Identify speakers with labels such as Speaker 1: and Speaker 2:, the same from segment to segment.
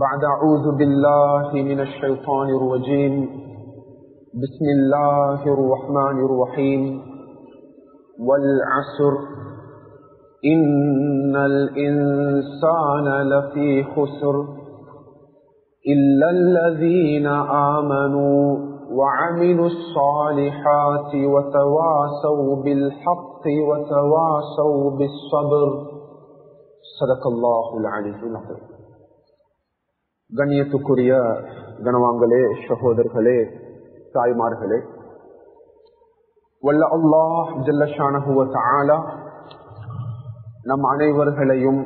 Speaker 1: بعد أعوذ بالله من الشيطان الرجيم بسم الله الرحمن الرحيم والعصر إن الإنسان لفي خسر إلا الذين آمنوا وعملوا الصالحات وتواصوا بالحق وتواصوا بالصبر صدق الله العلي العظيم. கண்ணியத்துக்குரிய கனவான்களே, சகோதரர்களே, தாய்மார்களே, வல்ல அல்லாஹ் ஜல்ல ஷானஹு வ தஆலா நம் அனைவர்களையும்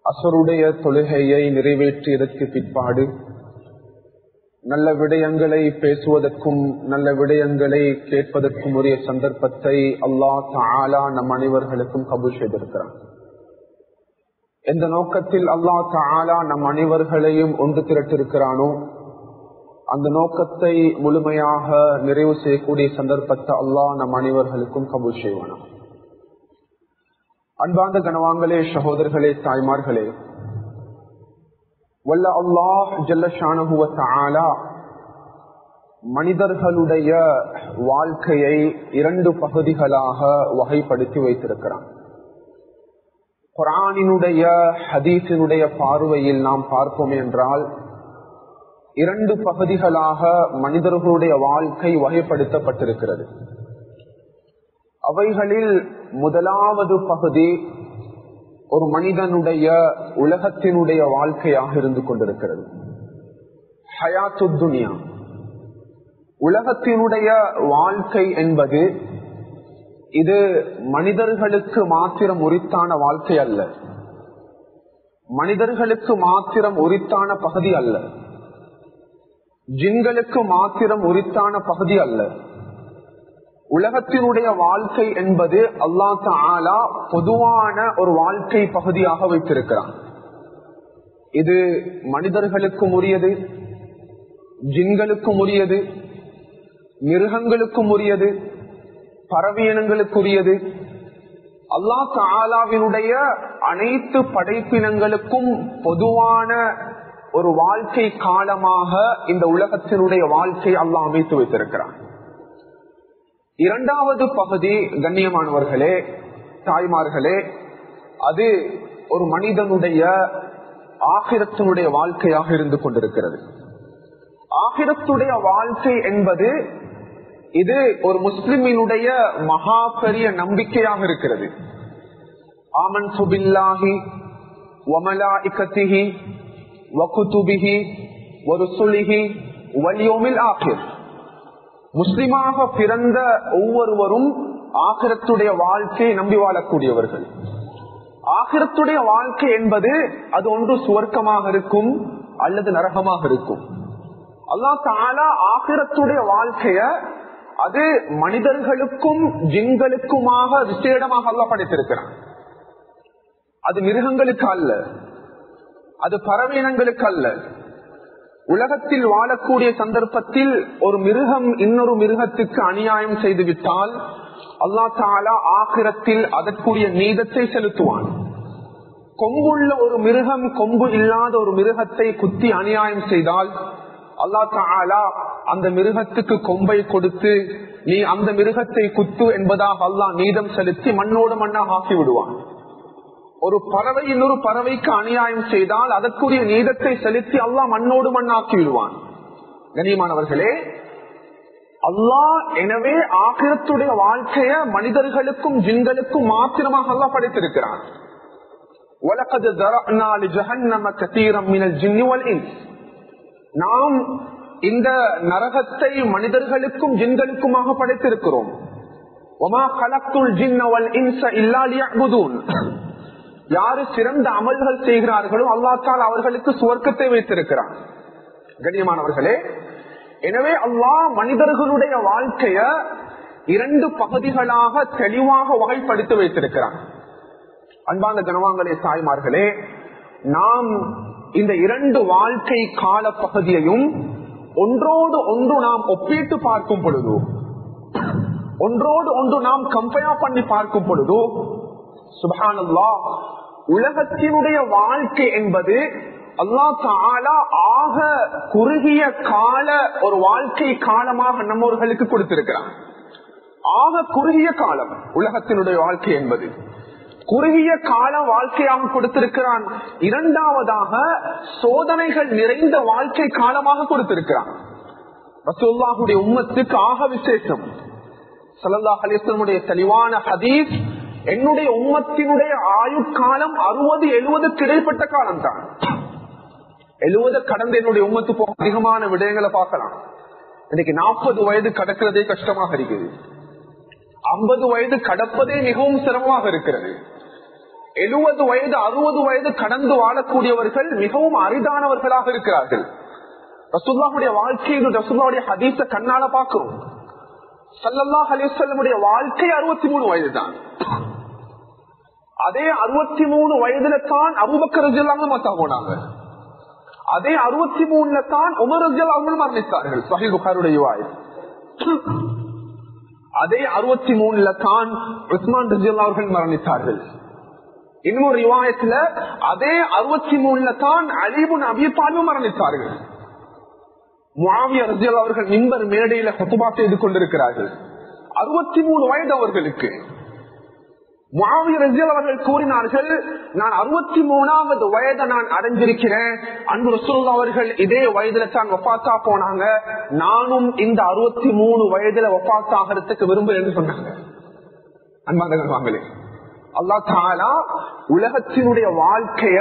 Speaker 1: அஸருடைய தொழுகையை நிறைவேற்றியதற்கு பிற்பாடு நல்ல விடயங்களை பேசுவதற்கும் நல்ல விடயங்களை கேட்பதற்கும் உரிய சந்தர்ப்பத்தை அல்லாஹ் தஆலா நம் அனைவர்களுக்கும் கபூல் செய்திருக்கிறான். எந்த நோக்கத்தில் அல்லாஹ் தஆலா நம் அனைவர்களையும் ஒன்று திரட்டிருக்கிறானோ அந்த நோக்கத்தை முழுமையாக நிறைவு செய்யக்கூடிய சந்தர்ப்பத்தை அல்லாஹ் நம் அனைவர்களுக்கும் கபூல் செய்வானா. அன்பார்ந்த கனவான்களே, சகோதரர்களே, தாய்மார்களே, வல்ல அல்லாஹ் ஜல்ல ஷானஹு வ தஆலா மனிதர்களுடைய வாழ்க்கையை இரண்டு பகுதிகளாக வகைப்படுத்தி வைத்திருக்கிறான். குர்ஆனினுடைய ஹதீஸினுடைய பார்வையில் நாம் பார்ப்போம் என்றால் இரண்டு பகுதிகளாக மனிதர்களுடைய வாழ்க்கை வகைப்படுத்தப்பட்டிருக்கிறது. அவைகளில் முதலாவது பகுதி ஒரு மனிதனுடைய உலகத்தினுடைய வாழ்க்கையாக இருந்து கொண்டிருக்கிறது. ஹயாத்து துனியா, உலகத்தினுடைய வாழ்க்கை என்பது இது மனிதர்களுக்கு மாத்திரம் உரித்தான வாழ்க்கை அல்ல, மனிதர்களுக்கு மாத்திரம் உரித்தான பகுதி அல்ல, ஜின்களுக்கு மாத்திரம் உரித்தான பகுதி அல்ல. உலகத்தினுடைய வாழ்க்கை என்பது அல்லாஹ் தஆலா பொதுவான ஒரு வாழ்க்கை பகுதியாக வைத்திருக்கிறான். இது மனிதர்களுக்கும் உரியது, ஜின்களுக்கும் உரியது, மிருகங்களுக்கும் உரியது, பறவையினங்களுக்குரியது. அல்லாஹ் தஆலாவினுடைய அனைத்து படைப்பினங்களுக்கும் பொதுவான ஒரு வாழ்க்கை காலமாக இந்த உலகத்தினுடைய வாழ்க்கை அல்லாஹ் அமைத்து வைத்திருக்கிறான். இரண்டாவது பகுதி, கண்ணியமானவர்களே, தாய்மார்களே, அது ஒரு மனிதனுடைய ஆகிரத்தினுடைய வாழ்க்கையாக இருந்து கொண்டிருக்கிறது. ஆகிரத்துடைய வாழ்க்கை என்பது இது ஒரு முஸ்லிமினுடைய மகா பெரிய நம்பிக்கையாக இருக்கிறது. ஆமன்து பில்லாஹி வ மலாயிகத்திஹி வ குதுபிஹி வ ருசுலிஹி வல் யௌமில் ஆகிர். முஸ்லிமாக பிறந்த ஒவ்வொருவரும் ஆகிரத்துடைய வாழ்க்கையை நம்பி வாழக்கூடியவர்கள். ஆகிரத்துடைய வாழ்க்கை என்பது அது ஒன்று சுவர்க்கமாக இருக்கும் அல்லது நரகமாக இருக்கும். அல்லாஹ் தஆலா ஆகிரத்துடைய வாழ்க்கைய அது மனிதர்களுக்கும் ஜின்களுக்குமாக விசேடமாக அல்லாஹ் படைத்திருக்கிறான். அது மிருகங்களுக்கு அல்ல, அது பறவையினங்களுக்கு அல்ல. உலகத்தில் வாழக்கூடிய சந்தர்ப்பத்தில் ஒரு மிருகம் இன்னொரு மிருகத்துக்கு அநியாயம் செய்துவிட்டால் அல்லாஹ் தஆலா ஆகிரத்தில் அதற்குரிய நீதத்தை செலுத்துவான். கொம்புள்ள ஒரு மிருகம் கொம்பு இல்லாத ஒரு மிருகத்தை குத்தி அநியாயம் செய்தால் அல்லாஹ் தஆலா அந்த மிருகத்துக்கு கொம்பை கொடுத்து நீ அந்த மிருகத்தை குத்து என்பதாக அல்லாஹ் நீதம் செலுத்தி மண்ணோடு மண்ணாக ஆக்கி விடுவான். ஒரு பறவை இன்னொரு பறவைக்கு அநியாயம் செய்தால் அதற்குரிய நீதத்தை செலுத்தி அல்லாஹ் மண்ணோடு மண்ணாக்கி விடுவான். கண்ணியமானவர்களே, அல்லாஹ் எனவே ஆகிரத்துடைய வாழ்க்கைய மனிதர்களுக்கும் ஜின்களுக்கும் மாத்திரமாக அல்லாஹ் படைத்திருக்கிறான். வலகத் ஸரஅனா லிஜஹன்னம கஸீரன் மினல் ஜின்னி வல் இன்ஸ். நாம் இந்த நரகத்தை மனிதர்களுக்கும் ஜின்களுக்குமாக படைத்திருக்கிறோம். வமா கலக்துல் ஜின்ன வல் இன்ஸ இல்லா லியஅ்புதூன். யாரு சிறந்த அமல்கள் செய்கிறார்களோ அல்லாஹ் தஆலா அவர்களுக்கு சுவர்க்கத்தை வைத்திருக்கிறான். கண்ணியமானவர்களே, எனவே அல்லாஹ் மனிதர்களுடைய வாழ்க்கைய இரண்டு பகுதிகளாக தெளிவாக வகைப்படுத்தி வைத்திருக்கிறான். அன்பார்ந்த கனவான்களே, தாய்மார்களே, நாம் இந்த இரண்டு வாழ்க்கை கால பகுதியையும் ஒன்றோடு ஒன்று நாம் ஒப்பிட்டு பார்க்கும் பொழுது, ஒன்றோடு ஒன்று நாம் கம்பேர் பண்ணி பார்க்கும் பொழுது சுப்ஹானல்லாஹ், உலகத்தினுடைய வாழ்க்கை என்பது அல்லாஹ் தஆலா ஆக குறுகிய கால ஒரு வாழ்க்கை காலமாக நம்மவர்களுக்கு கொடுத்திருக்கிறான். ஆக குறுகிய காலம் உலகத்தினுடைய வாழ்க்கை என்பது குறுகிய கால வாழ்க்கையாக கொடுத்திருக்கிறான். இரண்டாவதாக சோதனைகள் நிறைந்த வாழ்க்கை காலமாக கொடுத்திருக்கிறான். ரசூலுல்லாஹுடைய உம்மத்துக்கு ஆக விசேஷம். ஸல்லல்லாஹு அலைஹி வஸல்லம் தெளிவான ஹதீஸ், என்னுடைய உம்மத்தினுடைய ஆயுட்காலம் 60-70 இடைப்பட்ட காலம் தான். 70 கடந்த என்னுடைய உம்மத்து போக அதிகமான விடயங்களை பார்க்கலாம். இன்னைக்கு 40 வயது கடக்கிறதே கஷ்டமாக இருக்குது. 50 வயது கடப்பதே மிகவும் சிரமமாக இருக்கிறது. 70 வயது 60 வயது கடந்து வாழக்கூடியவர்கள் மிகவும் அரிதானவர்களாக இருக்கிறார்கள். ரசூலுல்லாஹுடைய வாழ்க்கையில் ரசூலுல்லாஹுடைய ஹதீஸ கண்ணால பார்க்கிறோம். ஸல்லல்லாஹு அலைஹி வஸல்லமுடைய வாழ்க்கை 63 வயது தான். அதே 63 வயதுல தான் அபூபக்கர் ரலியல்லாஹு அன்ஹு மௌத்தா போனாங்க. அதே 63ல தான் உமர் ரலியல்லாஹு அன்ஹு மரணித்தார்கள். ஸஹீஹ் புகாரியுடைய ரிவாயத். அதே 63ல தான் உஸ்மான் ரலியல்லாஹு அவர்கள் மரணித்தார்கள். இன்னொரு ரிவாயத்துல அதே 63ல தான் அலி இப்னு அபீ தாலிப் மரணித்தார்கள். முஆவியா ரலியல்லாஹு அவர்கள் மிம்பர் மேடையில குத்பா செய்து கொண்டிருக்கிறார்கள். 63 வயது அவர்களுக்கு. முஆவியா ரலியல்லாஹு அவர்கள் கூறினார்கள், நான் 63வது வயதை நான் அடைஞ்சிருக்கிறேன். அன்பு ரசூலுல்லாஹ் அவர்கள் இதே வயதுல தான் வஃபாத்தா போனாங்க. நானும் இந்த 63 வயதுல வஃபாத் ஆகிறதுக்கு விரும்புகிறேன் என்று சொன்னாங்க. அன்பானவர்களே, அல்லாஹ் தஆலா உலகத்தினுடைய வாழ்க்கைய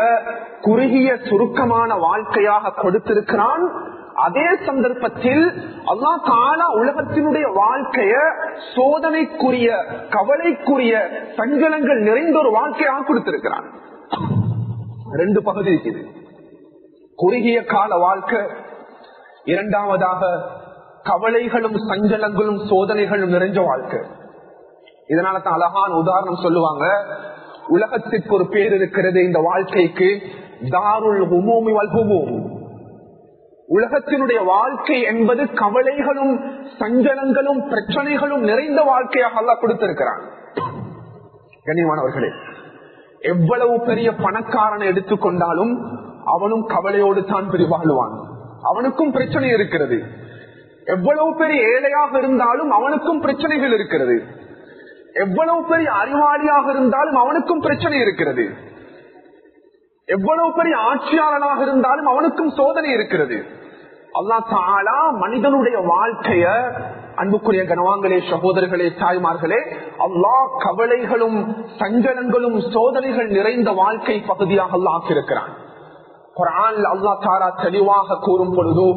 Speaker 1: குறுகிய சுருக்கமான வாழ்க்கையாக கொடுத்திருக்கிறான். அதே சந்தர்ப்பத்தில் அல்லாஹ் தஆலா உலகத்தினுடைய வாழ்க்கைய சோதனைக்குரிய, கவலைக்குரிய, சஞ்சலங்கள் நிறைந்த ஒரு வாழ்க்கையாக கொடுத்திருக்கிறான். 2 பகுதி இருக்குது. குறுகிய கால வாழ்க்கை, இரண்டாவதாக கவலைகளும் சஞ்சலங்களும் சோதனைகளும் நிறைஞ்ச வாழ்க்கை. இதனால தான் அழகான உதாரணம் சொல்லுவாங்க. உலகத்திற்கு ஒரு பேர் இருக்கிறது இந்த வாழ்க்கைக்கு, தாருல் ஹுமூமி வல் ஹுமூம். உலகத்தினுடைய வாழ்க்கை என்பது கவலைகளும் சஞ்சலங்களும் பிரச்சனைகளும் நிறைந்த வாழ்க்கையாக அல்லாஹ் கொடுத்திருக்கிறான். கண்ணியமானவர்களே, எவ்வளவு பெரிய பணக்காரனை எடுத்துக்கொண்டாலும் அவனும் கவலையோடு தான் வாழ்வான். அவனுக்கும் பிரச்சனை இருக்கிறது. எவ்வளவு பெரிய ஏழையாக இருந்தாலும் அவனுக்கும் பிரச்சனைகள் இருக்கிறது. எவ்வளவு பெரிய அறிவாளியாக இருந்தாலும் அவனுக்கும் பிரச்சனை இருக்கிறது. எவ்வளவு பெரிய ஆட்சியாளனாக இருந்தாலும் அவனுக்கும் சோதனை இருக்கிறது. அல்லாஹ் தஆலா மனிதனுடைய வாழ்க்கைய, அன்புக்குரிய கனவான்களே, சகோதரர்களே, தாய்மார்களே, அல்லாஹ் கவலைகளும் சஞ்சலங்களும் சோதனைகள் நிறைந்த வாழ்க்கை பகுதியாக அல்லாஹ் ஆக்கியிருக்கிறான். குர்ஆன்ல அல்லாஹ் தஆலா தெளிவாக கூறும் பொழுது,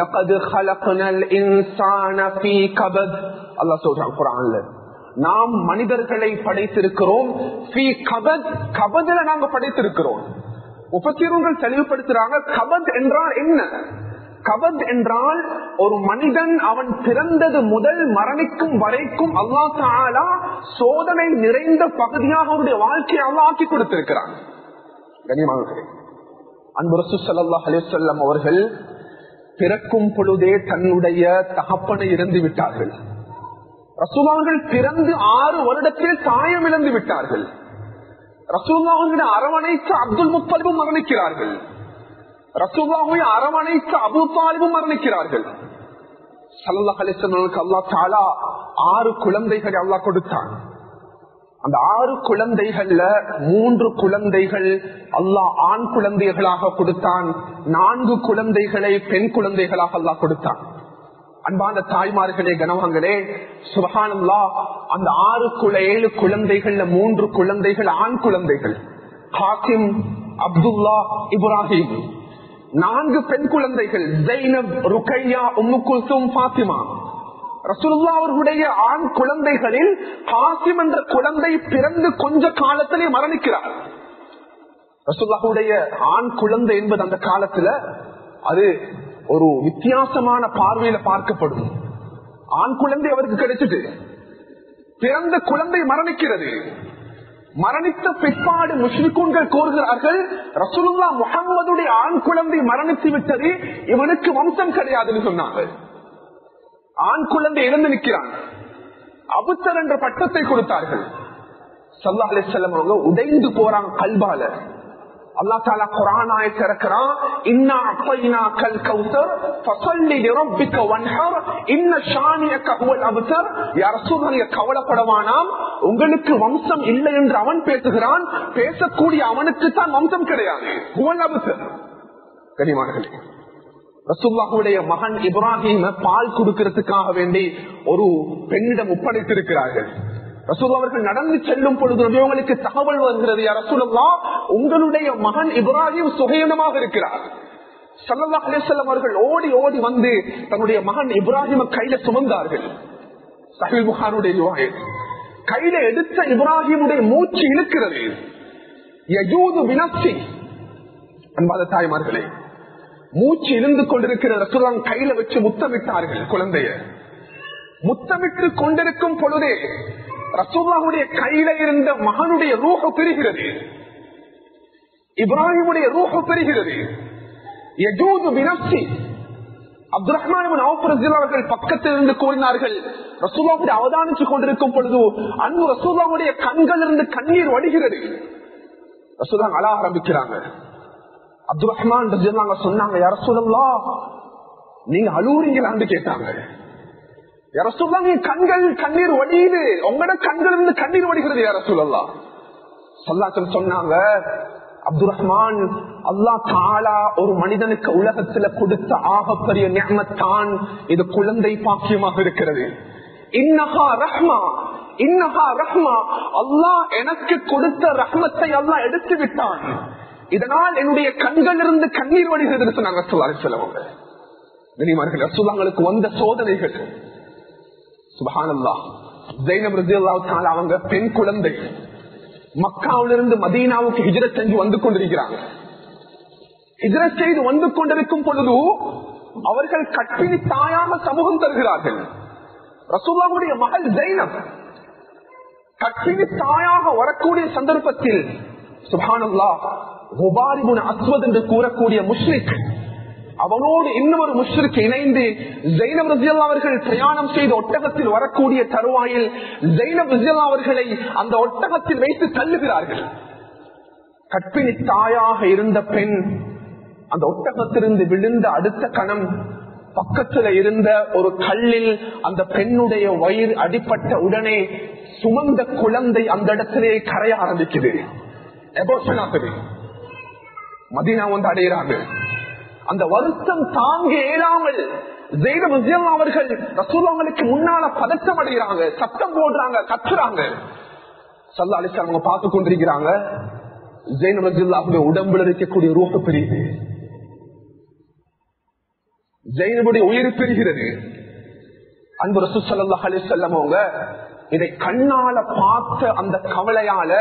Speaker 1: லகத் ஹலக்னல் இன்சான ஃபீ கபத், அல்லாஹ் சொல்றான் குர்ஆன்ல, நாம் மனிதர்களை படைத்திருக்கிறோம். கபதுல நாங்க படைத்திருக்கிறோம். முஃபஸ்ஸிரீன்கள் தெளிவுபடுத்துறாங்க, கபத் என்றால் என்ன? கபத் என்றால் ஒரு மனிதன் அவன் பிறந்தது முதல் மரணிக்கும் வரைக்கும் அல்லாஹ் தஆலா சோதனை நிறைந்த பகுதியாக அவருடைய வாழ்க்கையை அல்லாஹ் ஆக்கி கொடுத்திருக்கிறான். கண்ணியமானவர்களே, அன்பு ரசூல் ஸல்லல்லாஹு அலைஹி வஸல்லம் அவர்கள் பிறக்கும் பொழுதே தன்னுடைய தகப்பனை இறந்து விட்டார்கள். ரசூலுல்லாஹ் பிறந்து 6 வருடத்தில் தாயம் இழந்து விட்டார்கள். ரசூலுல்லாஹ் அரவணைத்த அப்துல் முத்தலிபும் மரணிக்கிறார்கள். ரசூலுல்லாஹை அரவணைத்த அபூ தாலிபும் மரணிக்கிறார்கள். ஸல்லல்லாஹு அலைஹி வஸல்லம் அல்லாஹ் தஆலா 6 குழந்தைகளை அல்லாஹ் கொடுத்தான். அந்த 6 குழந்தைகள்ல 3 குழந்தைகள் அல்லாஹ் ஆண் குழந்தைகளாக கொடுத்தான். 4 குழந்தைகளை பெண் குழந்தைகளாக அல்லாஹ் கொடுத்தான். அன்பான தாய்மார்களே, கனவான்களே, சுப்ஹானல்லாஹ், அந்த 7 குழந்தைகள்ல 3 குழந்தைகள் ஆண் குழந்தைகள், காசிம், அப்துல்லா, இப்ராஹிம். 4 பெண் குழந்தைகள், ஜைனப், ருக்கையா, உம்மு குல்சூம், ஃபாத்திமா. ரசூலுல்லாஹ் அவர்களுடைய ஆண் குழந்தைகளில் காசிம் என்ற குழந்தை பிறந்து கொஞ்ச காலத்திலே மரணிக்கிறார். ரசூலுல்லாஹுடைய ஆண் குழந்தை என்பது அந்த காலத்துல அது ஒரு வித்தியாசமான பார்வையில பார்க்கப்படும். ஆண் குழந்தை அவருக்கு கிடைச்சிட்டு பிறந்த குழந்தை மரணிக்கிறது. மரணித்த பிற்பாடு முஷ்ரிக்கூன்கள் கூறுகிறார்கள், ரசூலுல்லாஹ் முஹம்மதுடைய ஆண் குழந்தை மரணித்து விட்டது, இவனுக்கு வம்சம் கிடையாதுன்னு சொன்னாங்க. ஆண் குழந்தை இழந்து நிற்கிறான். அபுத்தர் என்ற பட்டத்தை கொடுத்தார்கள். ஸல்லல்லாஹு அலைஹி வஸல்லம் அவங்க உடைந்து போறாங்க கல்பால. அல்லாஹ் தஆலா குர்ஆன் ஆயத்தை இறக்குறான், இன்னா அஃதைனாக்கல் கௌஸர் ஃபஸல்லி லிரப்பிக வன்ஹர் இன்ன ஷானியக ஹுவல் அப்தர். யா ரசூலுல்லாஹ், கவலைப்படவானாம், உங்களுக்கு வம்சம் இல்லை என்று அவன் பேசுகிறான், பேசக்கூடிய அவனுக்கு தான் வம்சம் கிடையாது. ஹுவல் அப்தர். கனிமானங்களே, ரசூலுல்லாஹுடைய மகன் இப்ராஹிம் பால் கொடுக்கிறதுக்காக வேண்டி ஒரு பெண்ணிடம் ஒப்படைத்திருக்கிறார்கள். ரசூலுல்லாஹ் அவர்கள் நடந்து செல்லும் பொழுது நபியவங்களுக்கு தகவல் வருகிறது, யா ரசூலுல்லாஹ், உங்களுடைய மகன் இப்ராஹிம் சுகையினமாக இருக்கிறார். ஸல்லல்லாஹு அலைஹி வஸல்லம் அவர்கள் ஓடி ஓடி வந்து தன்னுடைய மகன் இப்ராஹிம கையில சுமந்தார்கள். சஹீஹ் புகாரியுடைய ரிவாயத். கையில எடுத்த இப்ராஹிமுடைய மூச்சு இழுக்கிறது. யஜூது பினஃப்ஸி. அன்பான தாய்மார்களே, மூச்சு இருந்து கொண்டிருக்கிற ரசூலுல்லாஹ் கையில வச்சு முத்தமிட்டார்கள் குழந்தைய. முத்தமிட்டு கொண்டிருக்கும் பொழுதே ரசூலுல்லாஹுடைய கையில இருந்த மகனுடைய ரூஹ் பெறுகிறது, இப்ராஹிமுடைய ரூஹ் பெறுகிறது. யஜூது பினஃப்ஸி. அப்துல் ரஹ்மான் இப்னு அவ்ஃப் ரலியல்லாஹு அன்ஹு பக்கத்தில் இருந்து கூறினார்கள், ரசூலுல்லாஹை அவதானித்துக் கொண்டிருக்கும் பொழுது அன்பு ரசூலுல்லாஹுடைய கண்கள் இருந்து கண்ணீர் வடிகிறது. ரசூலுல்லாஹ் அழ ஆரம்பிக்கிறாங்க. அப்துல் ரஹ்மான் ரலியல்லாஹு அன்ஹு சொன்னாங்க, யா ரசூலல்லாஹ், நீங்க அழுவுறீங்களான்னு கேட்டாங்க. யா ரசூலல்லாஹ், நீங்க கண்கள் கண்ணீர் வடியுது, உங்களோட கண்கள் இருந்து கண்ணீர் வடிகிறது யா ரசூலல்லாஹ். ஸல்லல்லாஹு அலைஹி சொன்னாங்க, அப்துல் ரஹ்மான், அல்லாஹ் தஆலா ஒரு மனிதனுக்கு உலகத்துல கொடுத்த ஆகப்பெரிய நிஅமத்தான் இது குழந்தை பாக்கியமாக இருக்கிறது. இன்னஹா ரஹ்மா, இன்னஹா ரஹ்மா. அல்லாஹ் எனக்கு கொடுத்த ரஹ்மத்தை அல்லாஹ் எடுத்து விட்டான், இதனால் என்னுடைய கண்கள் இருந்து கண்ணீர் வடிகிறது சொன்னாங்க ஸல்லல்லாஹு அலைஹி வஸல்லம். கனிமார்களே, ரசூலுல்லாஹ்வுக்கு வந்த சோதனைகள். சுப்ஹானல்லாஹ். ஸைனப் ரலியல்லாஹு தஆலா அவங்க பெண் குழந்தை, மக்காவிலிருந்து மதீனாவுக்கு ஹிஜ்ரத் செஞ்சு வந்து கொண்டிருக்கிறாங்க. ஹிஜ்ரத் செய்து வந்து கொண்டிருக்கும் பொழுது அவர்கள் கற்பிணி தாயாக சமூகம் தருகிறார்கள். ரசூலுல்லாஹுடைய மகள் ஸைனப் கற்பிணி தாயாக வரக்கூடிய சந்தர்ப்பத்தில் சுப்ஹானல்லாஹ், உபார் இப்னு அஸ்வத் என்று கூறக்கூடிய முஷ்ரிக், அவனோடு இன்னொரு முஷ்ரிக் இணைந்து ஸைனப் ரலியல்லாஹு அவர்கள் பிரயாணம் செய்த ஒட்டகத்தில் வரக்கூடிய தருவாயில் ஸைனப் ரலியல்லாஹு அவர்களை அந்த ஒட்டகத்தில் வைத்து தள்ளுகிறார்கள். கற்பிணி தாயாக இருந்த பெண் அந்த ஒட்டகத்திலிருந்து விழுந்த அடுத்த கணம் பக்கத்துல இருந்த ஒரு கல்லில் அந்த பெண்ணுடைய வயிறு அடிப்பட்ட உடனே சுமந்த குழந்தை அந்த இடத்திலே கரைய ஆரம்பிக்குது. மதீனா வந்து அடைகிறாங்க. அந்த வருத்தம் தாங்க இயலாமல் ஸைனப் ரலியல்லாஹு அவர்கள் ரசூலுல்லாஹ்வுக்கு முன்னால பதட்டம் அடைகிறாங்க, சத்தம் போடுறாங்க, கத்துறாங்க. ஸல்லல்லாஹு அலைஹி வஸல்லம் அவங்க பார்த்து கொண்டிருக்கிறாங்க. ஸைனப் ரலியல்லாஹுடைய உடம்புல இருக்கக்கூடிய ரூஹ் பெரியுது, ஸைனபுடைய உயிர் பெறுகிறது. அன்பு ரசூல் ஸல்லல்லாஹு அலைஹி வஸல்லம் அவங்க இதை கண்ணால பார்த்த அந்த கவலையால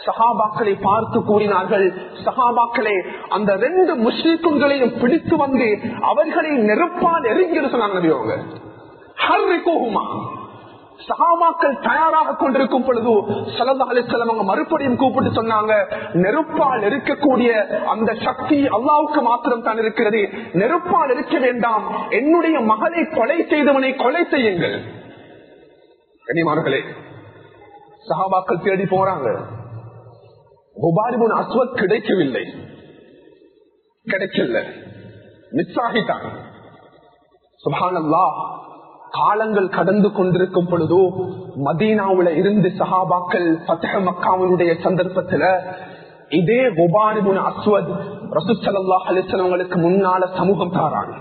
Speaker 1: சஹாபாக்களை பார்த்து கூறினார்கள், சஹாபாக்களே, அந்த 2 முஷ்ரிக்குகளையும் பிடித்து வந்து அவர்களை நெருப்பால் எரிங்கிற சொன்னாங்க. சஹாபாக்கள் தயாராக கொண்டிருக்கும் பொழுது ஸல்லல்லாஹு அலைஹி வஸல்லம் அவங்க மறுபடியும் கூப்பிட்டு சொன்னாங்க, நெருப்பால் எரிக்கக்கூடிய அந்த சக்தி அல்லாஹ்வுக்கு மாத்திரம் தான் இருக்கிறது, நெருப்பால் எரிக்க வேண்டாம், என்னுடைய மகளை கொலை செய்தவனை கொலை செய்யுங்கள். கனிமார்களே, சஹாபாக்கள் தேடி போறாங்க. உபார் இப்னு அஸ்வத் கிடைக்கவில்லை, கிடைக்கல, மிஸ் ஆகிட்டாங்க. சுப்ஹானல்லாஹ். காலங்கள் கடந்து கொண்டிருக்கும் பொழுது மதீனாவுல இருந்து சஹாபாக்கள் ஃபத்ஹ் மக்காவுடைய சந்தர்ப்பத்துல இதே உபார் இப்னு அஸ்வத் ரசூல் ஸல்லல்லாஹு அலைஹி வஸல்லம் அவங்களுக்கு முன்னால சமூகம் தாராங்க.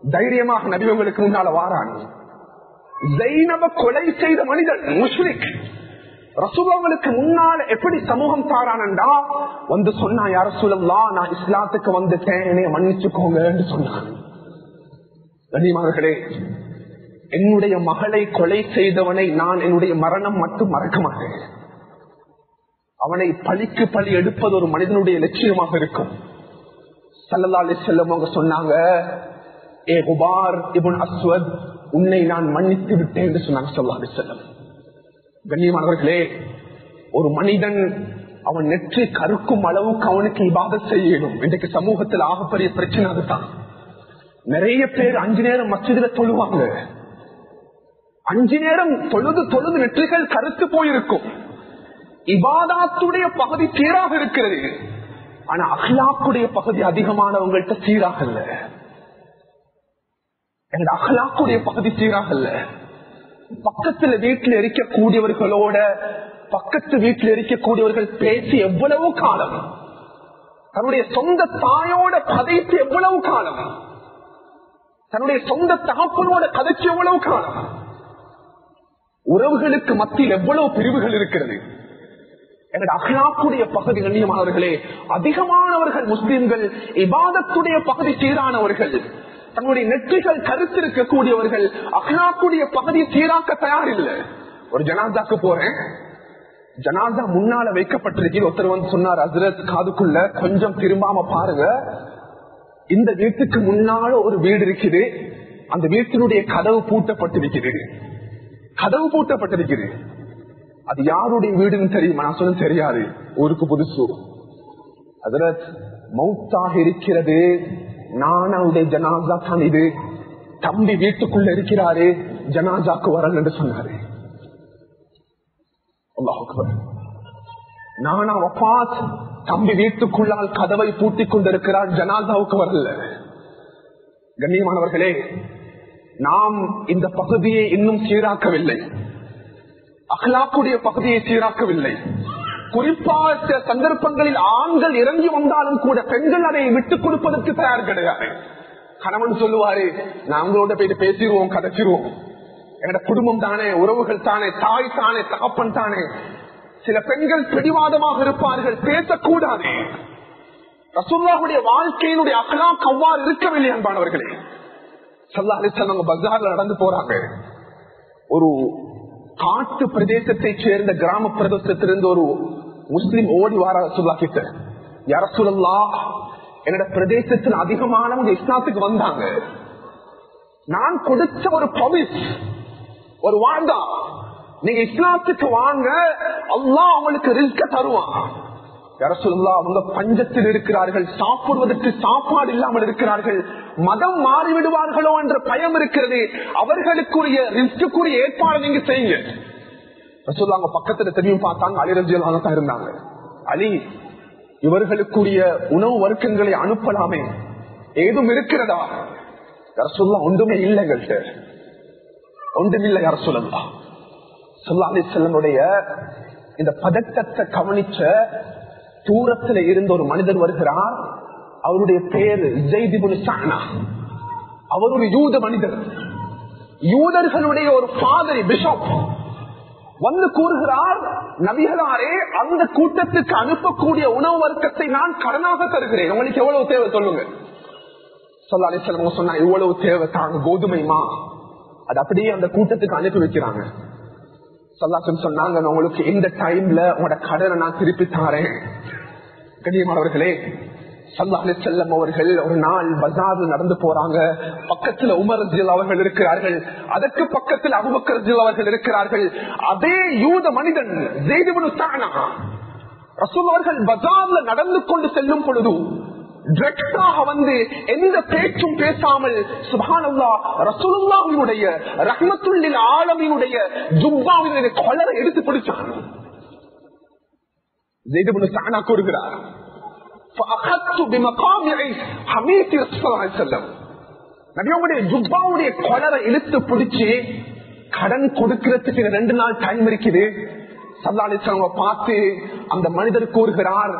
Speaker 1: தைரியமாக நபி அவங்களுக்கு முன்னால வாராங்க. ஸைனப கொலை செய்த மனிதன் முஷ்ரிக் ரசூலுல்லாஹ்வுக்கு முன்னால எப்படி சமூகம் தாரானண்டா வந்து சொன்னா, யா ரசூலல்லாஹ், நான் இஸ்லாத்துக்கு வந்துட்டேன், என்னைய மன்னிச்சுக்கோங்க என்று சொன்னான். கனிமார்களே, என்னுடைய மகளை கொலை செய்தவனை நான் என்னுடைய மரணம் மட்டும் மறக்க மாட்டேன். அவனை பழிக்கு பழி எடுப்பது ஒரு மனிதனுடைய லட்சியமாக இருக்கும். ஸல்லல்லாஹு அலைஹி வஸல்லம் அவங்க சொன்னாங்க, ஏ உபார் இப்னு அஸ்வத், உன்னை நான் மன்னித்து விட்டேன் என்று சொன்னாங்க ஸல்லல்லாஹு அலைஹி வஸல்லம். கண்ணியமானவர்களே, ஒரு மனிதன் அவன் நெற்றி கருக்கும் அளவுக்கு அவனுக்கு இபாதத் செய்யணும். இன்றைக்கு சமூகத்தில் ஆகப்பெரிய பிரச்சனை அதுதான். நிறைய பேர் 5 நேரம் மஸ்ஜிதுல தொழுவாங்க, 5 நேரம் தொழுது நெற்றிகள் கருத்து போயிருக்கும். இபாதத்துடைய பகுதி தீராக இருக்கிறது. ஆனா அஹ்லாக்குடைய பகுதி அதிகமானவங்கள்ட்ட சீராக இல்ல. எங்க அஹ்லாக்குடைய பகுதி சீராக இல்ல. பக்கத்துல வீட்டில் இருக்கக்கூடியவர்களோட பக்கத்து வீட்டில் இருக்கக்கூடியவர்கள் பேசி எவ்வளவு காலம், தன்னுடைய சொந்த தாயோட கதைத்து எவ்வளவு காலம், தன்னுடைய சொந்த தகப்பனோட கதைச்சு எவ்வளவு காலம். உறவுகளுக்கு மத்தியில் எவ்வளவு பிரிவுகள் இருக்கிறது. எங்களுடைய அஹ்லாக்குடைய பகுதி கண்ணியமானவர்களே, அதிகமானவர்கள் முஸ்லிம்கள் இபாதத்துடைய பகுதி சீரானவர்கள், தங்களுடைய நெற்றிகள் கருத்திருக்கக்கூடியவர்கள் அஹ்லாக்குடைய பகுதியை சீராக்க தயாரில்லை. ஒரு ஜனாதாக்கு போறேன், ஜனாதா முன்னால வைக்கப்பட்டிருக்கு. ஒருத்தர் வந்து சொன்னார், ஹஸ்ரத் காதுக்குள்ள கொஞ்சம் திரும்பாம பாருங்க, இந்த வீட்டுக்கு முன்னால ஒரு வீடு இருக்குது, அந்த வீட்டினுடைய கதவு பூட்டப்பட்டிருக்கிறது. கதவு பூட்டப்பட்டிருக்கிறது. அது யாருடைய வீடுன்னு தெரியுமா? நான் சொல்ல தெரியாது, ஊருக்கு புதுசு. ஹஸ்ரத் மௌத்தாக இருக்கிறது, நானாவுடைய ஜனாசா தான் இது, தம்பி வீட்டுக்குள்ள இருக்கிறாரு, ஜனாசாக்கு வரல் என்று சொன்னாரு. நானா வஃபாத், தம்பி வீட்டுக்குள்ளால் கதவை பூட்டிக் கொண்டிருக்கிறார், ஜனாசாவுக்கு வரல. கண்ணியமானவர்களே, நாம் இந்த பகுதியை இன்னும் சீராக்கவில்லை, அஹ்லாக்குடைய பகுதியை சீராக்கவில்லை. குறிப்பாக சந்தர்ப்பங்களில் ஆண்கள் இறங்கி வந்தாலும் கூட பெண்கள் அதை விட்டுக் கொடுப்பதற்கு தயார் கிடையாது. கணவன் சொல்லுவாரு, நாங்களோட போயிட்டு பேசிடுவோம், கதைச்சிருவோம், எங்க குடும்பம் தானே, உறவுகள் தானே, தாய் தானே, தகப்பன் தானே. சில பெண்கள் பிடிவாதமாக இருப்பார்கள், பேசக்கூடாது. ரசூலுல்லாஹுடைய வாழ்க்கையினுடைய அக்லாக் அவ்வாறு இருக்கவில்லை அன்பானவர்களே. ஸல்லல்லாஹு அலைஹி வஸல்லம் பஜார்ல நடந்து போறாங்க. ஒரு காட்டு பிரதேசத்தை சேர்ந்த கிராம பிரதேசத்திலிருந்து ஒரு முஸ்லிம் ஓடி வார ரசூலுல்லாஹ் கிட்ட, யா ரசூலல்லாஹ், என்னோட பிரதேசத்தில் அதிகமானவங்க இஸ்லாத்துக்கு வந்தாங்க, நான் கொடுத்த ஒரு ப்ராமிஸ், ஒரு வார்த்தை, நீங்க இஸ்லாத்துக்கு வாங்க, அல்லாஹ் உங்களுக்கு ரிஸ்க தருவான். யா ரசூலல்லாஹ், அவங்க பஞ்சத்தில் இருக்கிறார்கள், சாப்பிடுவதற்கு சாப்பாடு இல்லாமல் இருக்கிறார்கள், மதம் மாறிவிடுவார்களோ என்ற பயம் இருக்கிறது, அவர்களுக்குரிய ரிஸ்க்குரிய ஏற்பாடு நீங்க செய்யுங்க. ரசூலுல்லாஹ் அவங்க பக்கத்துல தெரியும் பார்த்தாங்க, அலி ரலியல்லாஹு அன்ஹு தான் இருந்தாங்க. அலி, இவர்களுக்குரிய உணவு வர்க்கங்களை அனுப்பலாமே, ஏதும் இருக்கிறதா? ரசூலுல்லாஹ், ஒன்றுமே இல்லைங்கள்ட்ட, ஒன்றுமில்லை யா ரசூலல்லாஹ். ஸல்லல்லாஹு அலைஹி வஸல்லமுடைய இந்த பதட்டத்தை கவனிச்ச தூரத்தில் இருந்த ஒரு மனிதர் வருகிறார். அவருடைய பேரு ஸைத் இப்னு ஸஅனா. அவர் ஒரு யூத மனிதர், யூதர்களுடைய ஒரு ஃபாதர், பிஷப். வந்து கூறுகிறார், நபிகளாரே, அந்த கூட்டத்துக்கு அனுப்பக்கூடிய உணவு வர்க்கத்தை நான் கடனாக தருகிறேன், உங்களுக்கு எவ்வளவு தேவை சொல்லுங்க. ஸல்லல்லாஹு அலைஹி வஸல்லம் சொன்னா, இவ்வளவு தேவை தாங்க, கோதுமைமா. அது அப்படியே அந்த கூட்டத்துக்கு அனுப்பி வைக்கிறாங்க. ஸல்லல்லாஹு சொன்னாங்க, உங்களுக்கு இந்த டைம்ல உங்களோட கடனை நான் திருப்பி தாரேன். கண்ணியமானவர்களே, ஸல்லல்லாஹு அலைஹி வஸல்லம் அவர்கள் ஒரு நாள் பஜார்ல நடந்து போறாங்க. பக்கத்துல உமர் ரலியல்லாஹு அவர்கள் இருக்கிறார்கள், அதற்கு பக்கத்தில் அபூபக்கர் ரலியல்லாஹு அவர்கள் இருக்கிறார்கள். அதே யூத மனிதன் ஸைத் இப்னு ஸஅனா ரசூலுல்லாஹ் அவர்கள் பஜார்ல நடந்து கொண்டு செல்லும் பொழுது டைரக்டாக வந்து எந்த பேச்சும் பேசாமல் சுப்ஹானல்லாஹ் ரசூலுல்லாஹ்வுடைய ரஹ்மத்துல் லில் ஆலமீனுடைய ஜுப்பாவினுடைய கொலரை எடுத்து பிடிச்சான். ஸைத் இப்னு ஸஅனா கூறுகிறார், فأخذت بمقامع حميد رسول الله صلى الله عليه وسلم. நபியோடைய ஜுப்பாவுடைய கொலரை இழுத்து பிடிச்சு, கடன் கொடுக்கிறதுக்கு 2 நாள் டைம் இருக்குது. ஸல்லல்லாஹு அலைஹி வஸல்லம் பார்த்து அந்த மனிதர் கூறுகிறார்,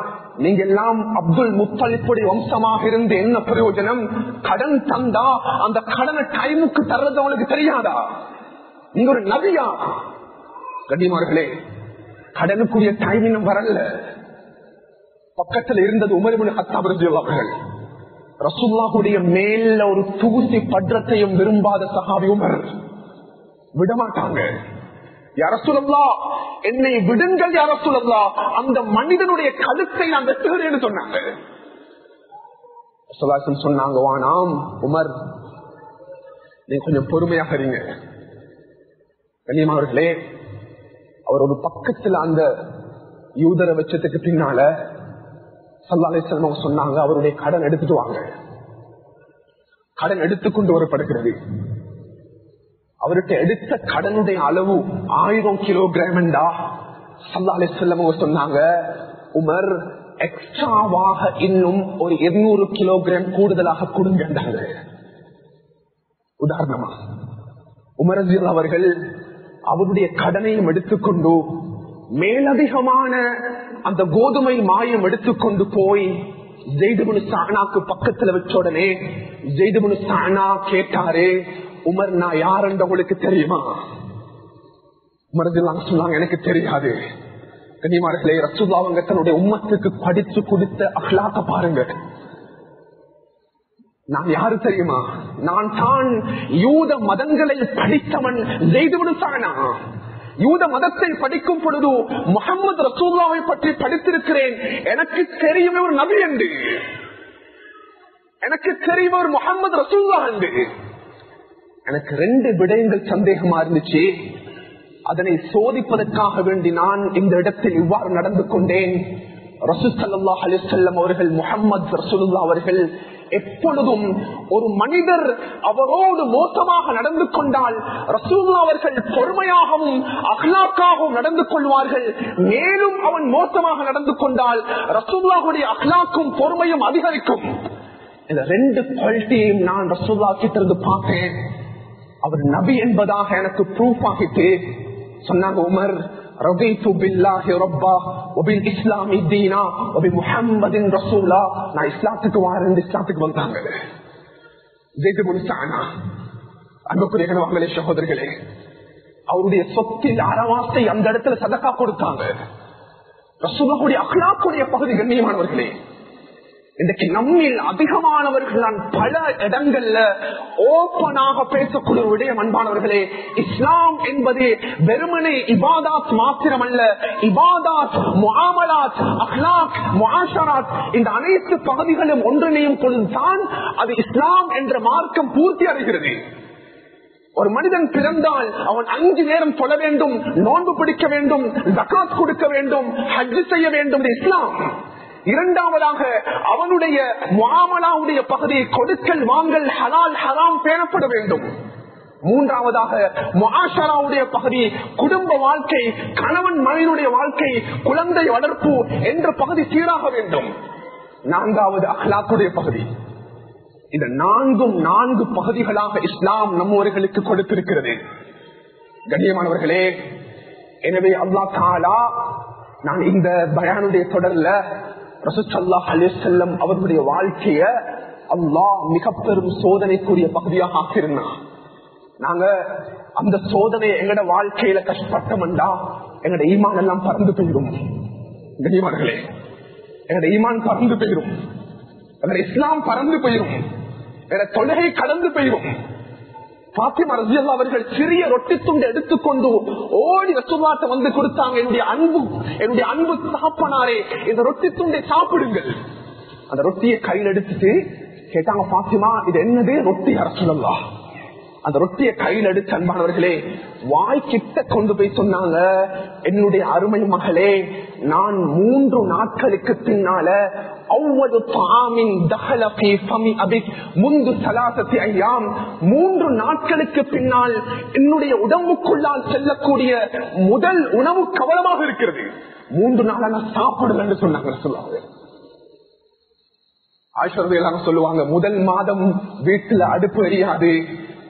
Speaker 1: நீங்க எல்லாம் அப்துல் முத்தலிப்புடைய வம்சமாக இருந்து என்ன பிரயோஜனம்? கடன் தந்தா அந்த கடனை டைமுக்கு தர்றது அவங்களுக்கு தெரியாதா? நீங்க ஒரு நபியா? கண்ணியமானவர்களே, கடனுக்குரிய டைம் இன்னும் வரல. பக்கத்தில் இருந்தது உமர் இப்னு கத்தாப் ரலியல்லாஹு அன்ஹு. ரசூலுல்லாஹுடைய மேல ஒரு தூசி பற்றத்தையும் விரும்பாத சஹாபி உமர். விடமாட்டாங்க. யா ரசூலல்லாஹ், என்னை விடுங்கள் யா ரசூலல்லாஹ், அந்த மனிதனுடைய கழுத்தை நான் வெட்டுகிறேன்னு சொன்னாங்க. ரசூலுல்லாஹ் சொன்னாங்க, வானாம் உமர், நீ கொஞ்சம் பொறுமையாக இருங்க. கண்ணியமானவர்களே, அவர் ஒரு பக்கத்தில் அந்த யூதரை வச்சதுக்கு பின்னால ஸல்லல்லாஹு அலைஹி வஸல்லம் சொன்னாங்க, அவருடைய கடன் எடுத்துட்டு வாங்க. கடன் எடுத்துக்கொண்டு வரப்படுகிறது. அவர்கிட்ட எடுத்த கடனுடைய அளவு 1000 கிலோகிராம். ஸல்லல்லாஹு அலைஹி வஸல்லம் சொன்னாங்க, உமர், எக்ஸ்ட்ராவாக இன்னும் ஒரு 200 கிலோகிராம் கூடுதலாக கொடுங்கன்றாங்க. உதாரணமா உமர் ரலியல்லாஹு அவர்கள் அவருடைய கடனையும் எடுத்துக்கொண்டு மேலதிகமான அந்த கோதுமை மாயம் எடுத்துக்கொண்டு போய் ஸைத் இப்னு ஸஅனாக்கு பக்கத்துல வச்ச உடனே ஸைத் இப்னு ஸஅனா கேட்டாரு, உமர் நான் யாருன்னு உங்களுக்கு தெரியுமா? உமர் ரலியல்லாஹு அன்ஹு சொன்னாங்க, எனக்கு தெரியாது. கண்ணியமானவர்களே, ரசூலுல்லாஹ் அவங்க தன்னுடைய உம்மத்துக்கு படிச்சு கொடுத்த அக்லாக்க பாருங்க. நான் யாரு தெரியுமா? நான் தான் யூத மதங்களை படித்தவன் ஸைத் இப்னு ஸஅனா. யூத மதத்தை படிக்கும் பொழுது முஹம்மது ரசூலுல்லாஹை பற்றி படித்திருக்கிறேன். எனக்கு தெரியும் ஒரு நபி என்று, எனக்கு தெரியும் ஒரு முஹம்மது ரசூலுல்லாஹ் என்று. எனக்கு 2 விடயங்கள் சந்தேகமா இருந்துச்சு. அதனை சோதிப்பதற்காக வேண்டி நான் இந்த இடத்தில் இவ்வாறு நடந்து கொண்டேன். ரசூல் ஸல்லல்லாஹு அலைஹி வஸல்லம் அவர்கள், முஹம்மது ரசூலுல்லாஹ் அவர்கள் எப்பொழுதும் ஒரு மனிதர் அவரோடு மோசமாக நடந்து கொண்டால் ரசூலுல்லாஹ் அவர்கள் பொறுமையாகவும் அக்லாக்காகவும் நடந்து கொள்வார்கள். மேலும் அவன் மோசமாக நடந்து கொண்டால் ரசூலுல்லாஹுடைய அக்லாக்கும் பொறுமையும் அதிகரிக்கும். இந்த 2 குவாலிட்டியையும் நான் ரசூலுல்லாஹ் கிட்ட இருந்து பார்த்தேன். அவர் நபி என்பதாக எனக்கு ப்ரூஃப் ஆகிட்டு சொன்னாங்க, உமர் ரதீது பில்லாஹி ரப்பா வபில் இஸ்லாமி தீனா வபிமுஹம்மதின் ரசூலா. நான் இஸ்லாத்துக்கு வாரேன், இஸ்லாத்துக்கு வந்தாங்க. ஸைத் இப்னு ஸஅனா, அன்புக்குரிய கணவான்களே, சகோதரர்களே, அவருடைய சொத்தில் அறவாசை அந்த இடத்துல சதகா கொடுத்தாங்க. ரசூலுல்லாஹுடைய அக்லாக்குடைய பகுதி. கண்ணியமானவர்களே, இன்றைக்கு நம்மில் அதிகமானவர்கள் நான் பல இடங்கள்ல ஓப்பனாக பேசக்கூடிய விடயம், அன்பானவர்களே, இஸ்லாம் என்பது வெறுமனே இபாதாத் மாத்திரமல்ல. இபாதாத், முஆமலாத், அக்லாக், முஆஷராத், இந்த அனைத்து பகுதிகளும் ஒன்றிணையும் பொழுதுதான் அது இஸ்லாம் என்ற மார்க்கம் பூர்த்தி அடைகிறது. ஒரு மனிதன் பிறந்தால் அவன் 5 நேரம் தொழ வேண்டும், நோன்பு பிடிக்க வேண்டும், ஜகாத் கொடுக்க வேண்டும், ஹஜ் செய்ய வேண்டும். இஸ்லாம். இரண்டாவதாக அவனுடைய முஆமலாவுடைய பகுதி, கொடுக்கல் வாங்கல், ஹலால் ஹராம் பேணப்பட வேண்டும். மூன்றாவதாக முஆஷராவுடைய பகுதி, குடும்ப வாழ்க்கை, கணவன் மனைவியுடைய வாழ்க்கை, குழந்தை வளர்ப்பு என்ற பகுதி சீராக வேண்டும். நான்காவது அக்லாக்குடைய பகுதி. இந்த 4 பகுதிகளாக இஸ்லாம் நம்மவர்களுக்கு கொடுத்திருக்கிறது. கண்ணியமானவர்களே, எனவே அல்லாஹ் தஆலா, நான் இந்த பயானுடைய தொடர்ல ரசூல் ஸல்லல்லாஹு அலைஹி வஸல்லம் அவர்களுடைய வாழ்க்கைய அல்லாஹ் மிக பெரும் சோதனைக்குரிய பகுதியாக ஆக்கியிருந்தான். நாங்க அந்த சோதனையை எங்கட வாழ்க்கையில கஷ்டப்பட்டோம்டா எங்கட ஈமான் எல்லாம் பறந்து போயிடும். கண்ணியமானவர்களே, எங்கட ஈமான் பறந்து போயிடும், எங்கட இஸ்லாம் பறந்து போயிடும், எங்கட தொழுகை கடந்து போயிடும். பாத்திமா ரலியல்லாஹு அவர்கள் சிறிய ரொட்டி துண்டு எடுத்துக்கொண்டு ஓடி ரசூலுல்லாஹ்ட்ட வந்து கொடுத்தாங்க. என்னுடைய அன்பு தகப்பனாரே, இந்த ரொட்டி துண்டை சாப்பிடுங்கள். அந்த ரொட்டியை கையில் எடுத்துட்டு கேட்டாங்க, பாத்திமா இது என்னது? ரொட்டி ரசூலுல்லாஹ். அந்த ரொட்டியை கையில் எடுத்து, அன்பானவர்களே, வாய்க்கிட்ட கொண்டு போய் சொன்னாங்க, என்னுடைய அருமை மகளே, நான் 3 நாட்களுக்கு பின்னால அவ்வளவு தாமின் தஹல ஃபீ ஃபமி அபிக் முந்து ஸலாஸத்தி அய்யாம், 3 நாட்களுக்கு பின்னால் என்னுடைய உடம்புக்குள்ளால் செல்லக்கூடிய முதல் உணவு கவலமாக இருக்கிறது. 3 நாளா நான் சாப்பிடல என்று சொன்னாங்க ரசூலுல்லாஹ். ஆயிஷா ரலியல்லாஹு அன்ஹா சொல்லுவாங்க, முதல் மாதம் வீட்டுல அடுப்பு எரியாது,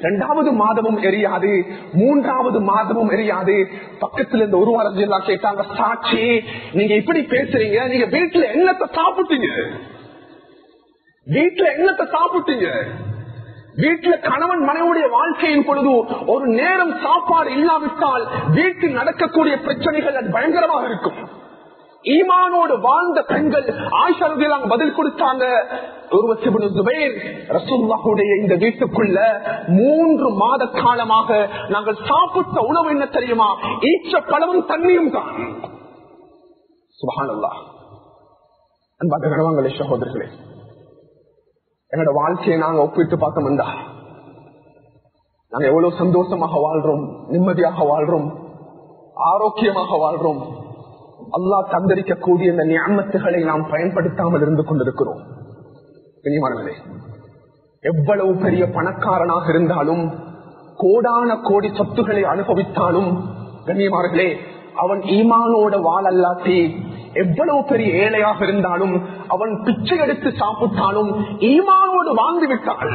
Speaker 1: 2வது மாதமும் எரியாது, 3வது மாதமும் எரியாது. பக்கத்துல இருந்து ஒரு வாரம் கேட்டாங்க, சாட்சி நீங்க இப்படி பேசுறீங்க, நீங்க வீட்டுல என்னத்தை சாப்பிட்டீங்க? வீட்டுல என்னத்தை சாப்பிட்டீங்க? வீட்டுல கணவன் மனைவியுடைய வாழ்க்கையின் பொழுது ஒரு நேரம் சாப்பாடு இல்லாவிட்டால் வீட்டில் நடக்கக்கூடிய பிரச்சனைகள் அது பயங்கரமாக இருக்கும். ஈமானோடு வாழ்ந்த பெண்கள் ஆயிஷா ரலியல்லாஹு பதில் கொடுத்தாங்க, ரசூலுல்லாஹுடைய இந்த வீட்டுக்குள்ள 3 மாத காலமாக நாங்கள் சாப்பிட்ட உணவு என்ன தெரியுமா? ஈச்ச பழமும் தண்ணியும் தான். சுப்ஹானல்லாஹ். அன்பான கணவன்களே, சகோதரர்களே, என்னோட வாழ்க்கையை நாங்க ஒப்பிட்டு பார்த்தோம்டா நாங்க எவ்வளவு சந்தோஷமாக வாழ்றோம், நிம்மதியாக வாழ்றோம், ஆரோக்கியமாக வாழ்றோம். அல்லாஹ் தந்திரிக்கக்கூடிய இந்த நியமத்துகளை நாம் பயன்படுத்தாமல் இருந்து கொண்டிருக்கிறோம். கண்ணியமானவர்களே, எவ்வளவு பெரிய பணக்காரனாக இருந்தாலும், கோடான கோடி சொத்துக்களை அனுபவித்தாலும், கண்ணியமானவர்களே, அவன் ஈமானோட வாழல்லாட்டி எவ்வளவு பெரிய ஏழையாக இருந்தாலும் அவன் பிச்சை எடுத்து சாப்பிட்டாலும் ஈமானோடு வாழ்ந்து விட்டாள்.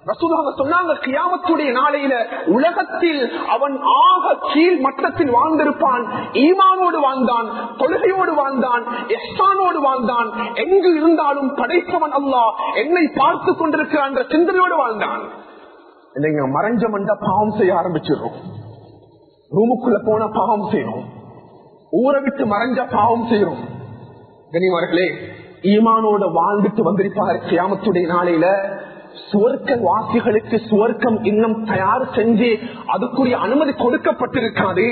Speaker 1: ரசூலுல்லாஹ் சொன்னாங்க, கியாமத்துடைய நாளையில உலகத்தில் அவன் ஆக கீழ் மட்டத்தில் வாழ்ந்திருப்பான். ஈமானோடு வாழ்ந்தான், தொழுகையோடு வாழ்ந்தான், இஹ்சானோடு வாழ்ந்தான். எங்கு இருந்தாலும் படைப்பவன் அல்லாஹ் என்னை பார்த்து கொண்டிருக்கிறான் என்ற சிந்தனையோடு வாழ்ந்தான். இல்லைங்க, மறைஞ்ச மண்ட பாவம் செய்ய ஆரம்பிச்சிடும். ரூமுக்குள்ள போன பாவம் செய்யணும், ஊரை விட்டு மறைஞ்ச பாவம் செய்யணும். கனிமார்களே, ஈமானோட வாழ்ந்துட்டு வந்திருப்பார். கியாமத்துடைய நாளையில சுவர்க்க வாசிகளுக்கு சுவர்க்கம் இன்னும் தயார் செஞ்சு அதுக்குரிய அனுமதி கொடுக்கப்பட்டிருக்காது.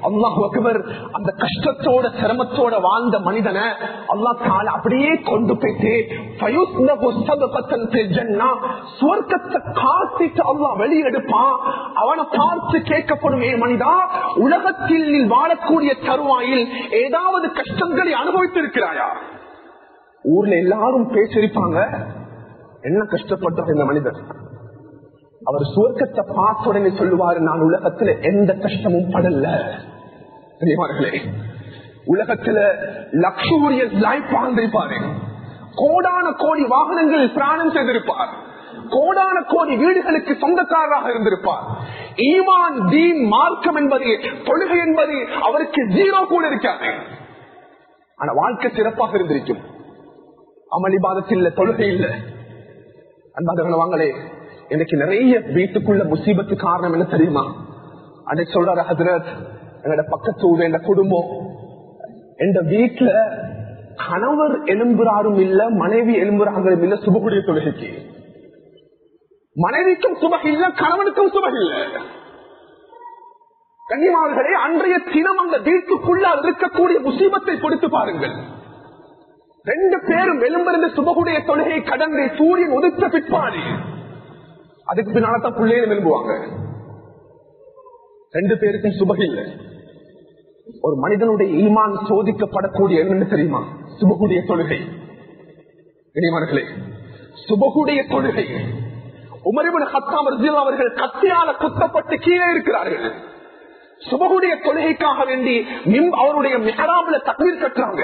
Speaker 1: அல்லாஹ் அக்பர். அந்த கஷ்டத்தோட சிரமத்தோட வாழ்ந்த மனிதனை அல்லாஹ் தஆலா அப்படியே கொண்டு போயிட்டு சுவர்க்கத்தை காத்திட்டு அல்லாஹ் வெளியெடுப்பான். அவனை பார்த்து கேட்கப்படும், மனிதா, உலகத்தில் நீ வாழக்கூடிய தருவாயில் ஏதாவது கஷ்டங்களை அனுபவித்திருக்கிறாயா? ஊர்ல எல்லாரும் பேசிருப்பாங்க, என்ன கஷ்டப்பட்டார் இந்த மனிதர். அவர் சுவர்க்கத்தை பார்த்த உடனே சொல்லுவாரு, நான் உலகத்துல எந்த கஷ்டமும் படல. உலகத்துல லக்ஸூரியஸ் லைஃப் வாழ்ந்திருப்பாரு. கோடான கோடி வாகனங்களில் பிராணம் செய்திருப்பார். கோடான கோடி வீடுகளுக்கு சொந்தக்காரராக இருந்திருப்பார். ஈமான், தீன், மார்க்கம் என்பது, தொழுகை என்பது அவருக்கு ஜீரோ கூட இருக்காது. ஆனா வாழ்க்கை சிறப்பாக இருந்திருக்கும். அமல் இபாதத் இல்ல, தொழுகை இல்ல. அன்பாதவங்க வாங்களே, எனக்கு நிறைய வீட்டுக்குள்ள முசீபத்து காரணம் என்ன தெரியுமா? அன்னைக்கு சொல்றாரு ஹஜ்ரத், எங்களோட பக்கத்து ஊர், எங்க குடும்பம், எங்க வீட்டுல கணவர் எழும்புறாரும் இல்ல, மனைவி எழும்புறாங்களும் இல்ல. சுபகுடைய தொழுகைக்கு மனைவிக்கும் சுபக இல்ல, கணவனுக்கும் சுபக இல்ல. கண்ணியமானவர்களே, அன்றைய தினம் அந்த வீட்டுக்குள்ள இருக்கக்கூடிய முசீபத்தை கொடுத்து பாருங்கள். ரெண்டு பேரும் எழும்பிருந்து சுபகுடைய தொழுகை கடந்து சூரியன் உதித்த பிற்பாடு அதுக்கு பின்னால்தான் பிள்ளைகளும் எழும்புவாங்க. ரெண்டு பேருக்கும் சுபக இல்லை. ஒரு மனிதனுடைய ஈமான் சோதிக்கப்படக்கூடிய என்னன்னு தெரியுமா? சுபகுடைய தொழுகை. இனிமார்களே, சுபகுடைய தொழுகை. உமர் இப்னு கத்தாப் ரலியல்லாஹு அவர்கள் கத்தியால குத்தப்பட்டு கீழே இருக்கிறார்கள். சுபகுடைய தொழுகைக்காக வேண்டி அவருடைய மிஹ்ராப்ல தக்பீர் கட்டுறாங்க.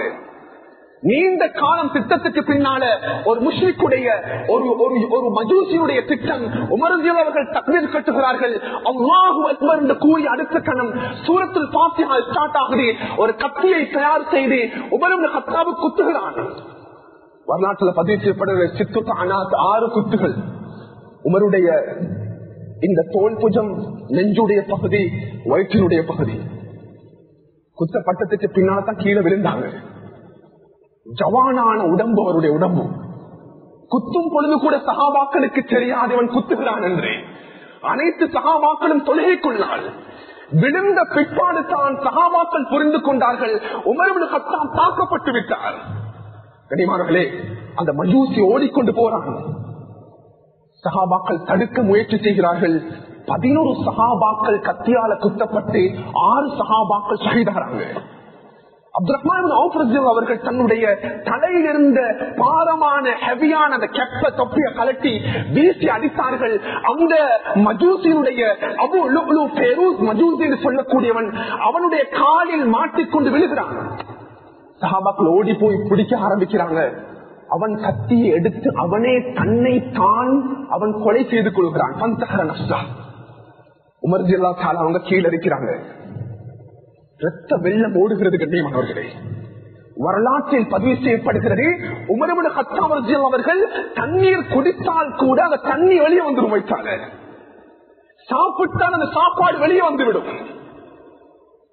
Speaker 1: நீண்ட காலம் திட்டத்துக்கு பின்னால ஒரு முஷ்ரிக்குடைய ஒரு மஜூசியுடைய திட்டம். உமர் ரலியல்லாஹு அவர்கள் தக்பீர் கட்டுகிறார்கள். அல்லாஹு அக்பர் என்று கூறி அடுத்த கணம் சூரத்துல் ஃபாத்திஹா ஸ்டார்ட் ஆகுது. ஒரு கத்தியை தயார் செய்து உமர் இப்னு கத்தாப் குத்துகிறான். வரலாற்றில் பதிவு செய்யப்படுகிற சித்துக்கு அனாத் 6 குத்துகள். உமருடைய இந்த தோல் புஜம், நெஞ்சுடைய பகுதி, வயிற்றினுடைய பகுதி குத்தப்பட்டதுக்கு பின்னால்தான் கீழே விழுந்தாங்க. ஜவானான உடம்பு அவருடைய உடம்பு. குத்தும் பொழுது கூட சஹாபாக்களுக்கு தெரியாது அவன் குத்துகிறான் என்று. அனைத்து சஹாபாக்களும் தொழுகைக்குள்ளால் விழுந்த பிற்பாடு தான் சஹாபாக்கள் புரிந்து கொண்டார்கள், உமர் இப்னு கத்தாப் தாக்கப்பட்டு விட்டார். கனிமார்களே, அந்த மஜூசி ஓடிக்கொண்டு போறாங்க. சஹாபாக்கள் தடுக்க முயற்சி செய்கிறார்கள். 11 சஹாபாக்கள் கத்தியால குத்தப்பட்டு 6 சஹாபாக்கள் ஷஹீதாகிறாங்க. அப்துல் ரஹ்மான் இப்னு அவுஃப் ரலியல்லாஹு அவர்கள் தன்னுடைய தலையில் இருந்த பாரமான ஹெவியான அந்த கெப்ப தொப்பிய கலட்டி வீசி அடித்தார்கள். அந்த மஜூசியினுடைய அபு லுஅ்லு ஃபெரூஸ் மஜூசி என்று சொல்லக்கூடியவன் அவனுடைய காலில் மாட்டிக்கொண்டு விழுகிறான். சஹாபாக்கள் ஓடி போய் பிடிக்க ஆரம்பிக்கிறாங்க. அவன் கத்தியை எடுத்து அவனே தன்னை தான் அவன் கொலை செய்து கொள்கிறான். உமர் ரலியல்லாஹு தஆலா அவங்க கீழே இருக்கிறாங்க. ரத்த வெள்ளம் ஓடுகிறது. கண்ணியமானவர்களே, வரலாற்றில் பதிவு செய்யப்படுகிறது, உமர் இப்னு கத்தாப் ரலியல்லாஹு அவர்கள் தண்ணீர் குடித்தால் கூட அந்த தண்ணி வெளியே வந்துடும். வைத்தாங்க சாப்பிட்டால் அந்த சாப்பாடு வெளியே வந்துவிடும்.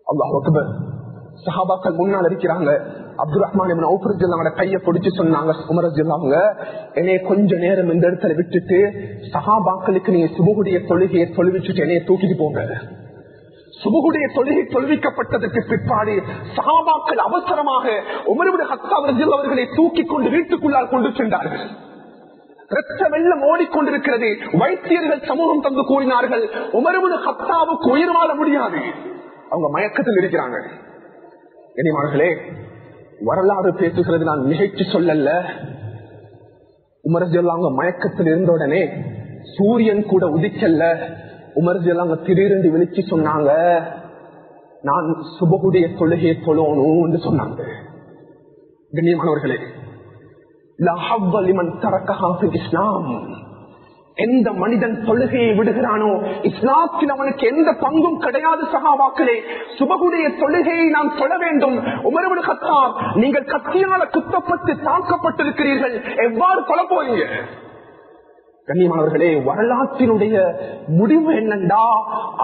Speaker 1: அல்லாஹ் அக்பர். சஹாபாக்கள் முன்னால் இருக்கிறாங்க. அப்துல் ரஹ்மான் இப்னு அவுஃப் ரலியல்லாஹு அவரோட கையை பிடிச்சு சொன்னாங்க, உமர் ரலியல்லாஹு அவங்க என்னைய கொஞ்ச நேரம் இந்த இடத்துல விட்டுட்டு சஹாபாக்களுக்கு நீங்க சுபகுடைய தொழுகையை தொழுவிச்சுட்டு என்னைய தூக்கிட்டு போங்க. சுபகுடைய தொழுகை தொழுவிக்கப்பட்டதற்கு பிற்பாடு சஹாபாக்கள் அவசரமாக உமர் இப்னு கத்தாப் ரலியல்லாஹு அவர்களை தூக்கி கொண்டு வீட்டுக்குள்ளால் கொண்டு சென்றார்கள். ரத்த வெள்ளம் ஓடிக்கொண்டிருக்கிறது. வைத்தியர்கள் சமூகம் தந்து கூறினார்கள், உமர் இப்னு கத்தாபுக்கு உயிர் வாழ முடியாது, அவங்க மயக்கத்தில் இருக்கிறாங்க. கண்ணியமானவர்களே, வரலாறு பேசுகிறது, நான் நிகழ்ச்சி சொல்லல. உமர் ரலியல்லாஹு அவங்க மயக்கத்தில் இருந்த உடனே சூரியன் கூட உதிக்கல்ல. உமர் ரலியல்லாஹு திடீரென்று விழிச்சு சொன்னாங்க, நான் சுபகுடைய தொழுகையை தொழணும் என்று சொன்னாங்க. கண்ணியமானவர்களே, இஸ்லாம் எந்த மனிதன் தொழுகையை விடுகிறானோ இஸ்லாத்தில் அவனுக்கு எந்த பங்கும் கிடையாது. சஹாபாக்களே, சுபகுடைய தொழுகையை நாம் தொழ வேண்டும். உமர் இப்னு கத்தாப், நீங்கள் கத்தியால குத்தப்பட்டு தாக்கப்பட்டிருக்கிறீர்கள், எவ்வாறு தொழ போறீங்க? கண்ணியமானவர்களே, வரலாற்றினுடைய முடிவு என்னண்டா,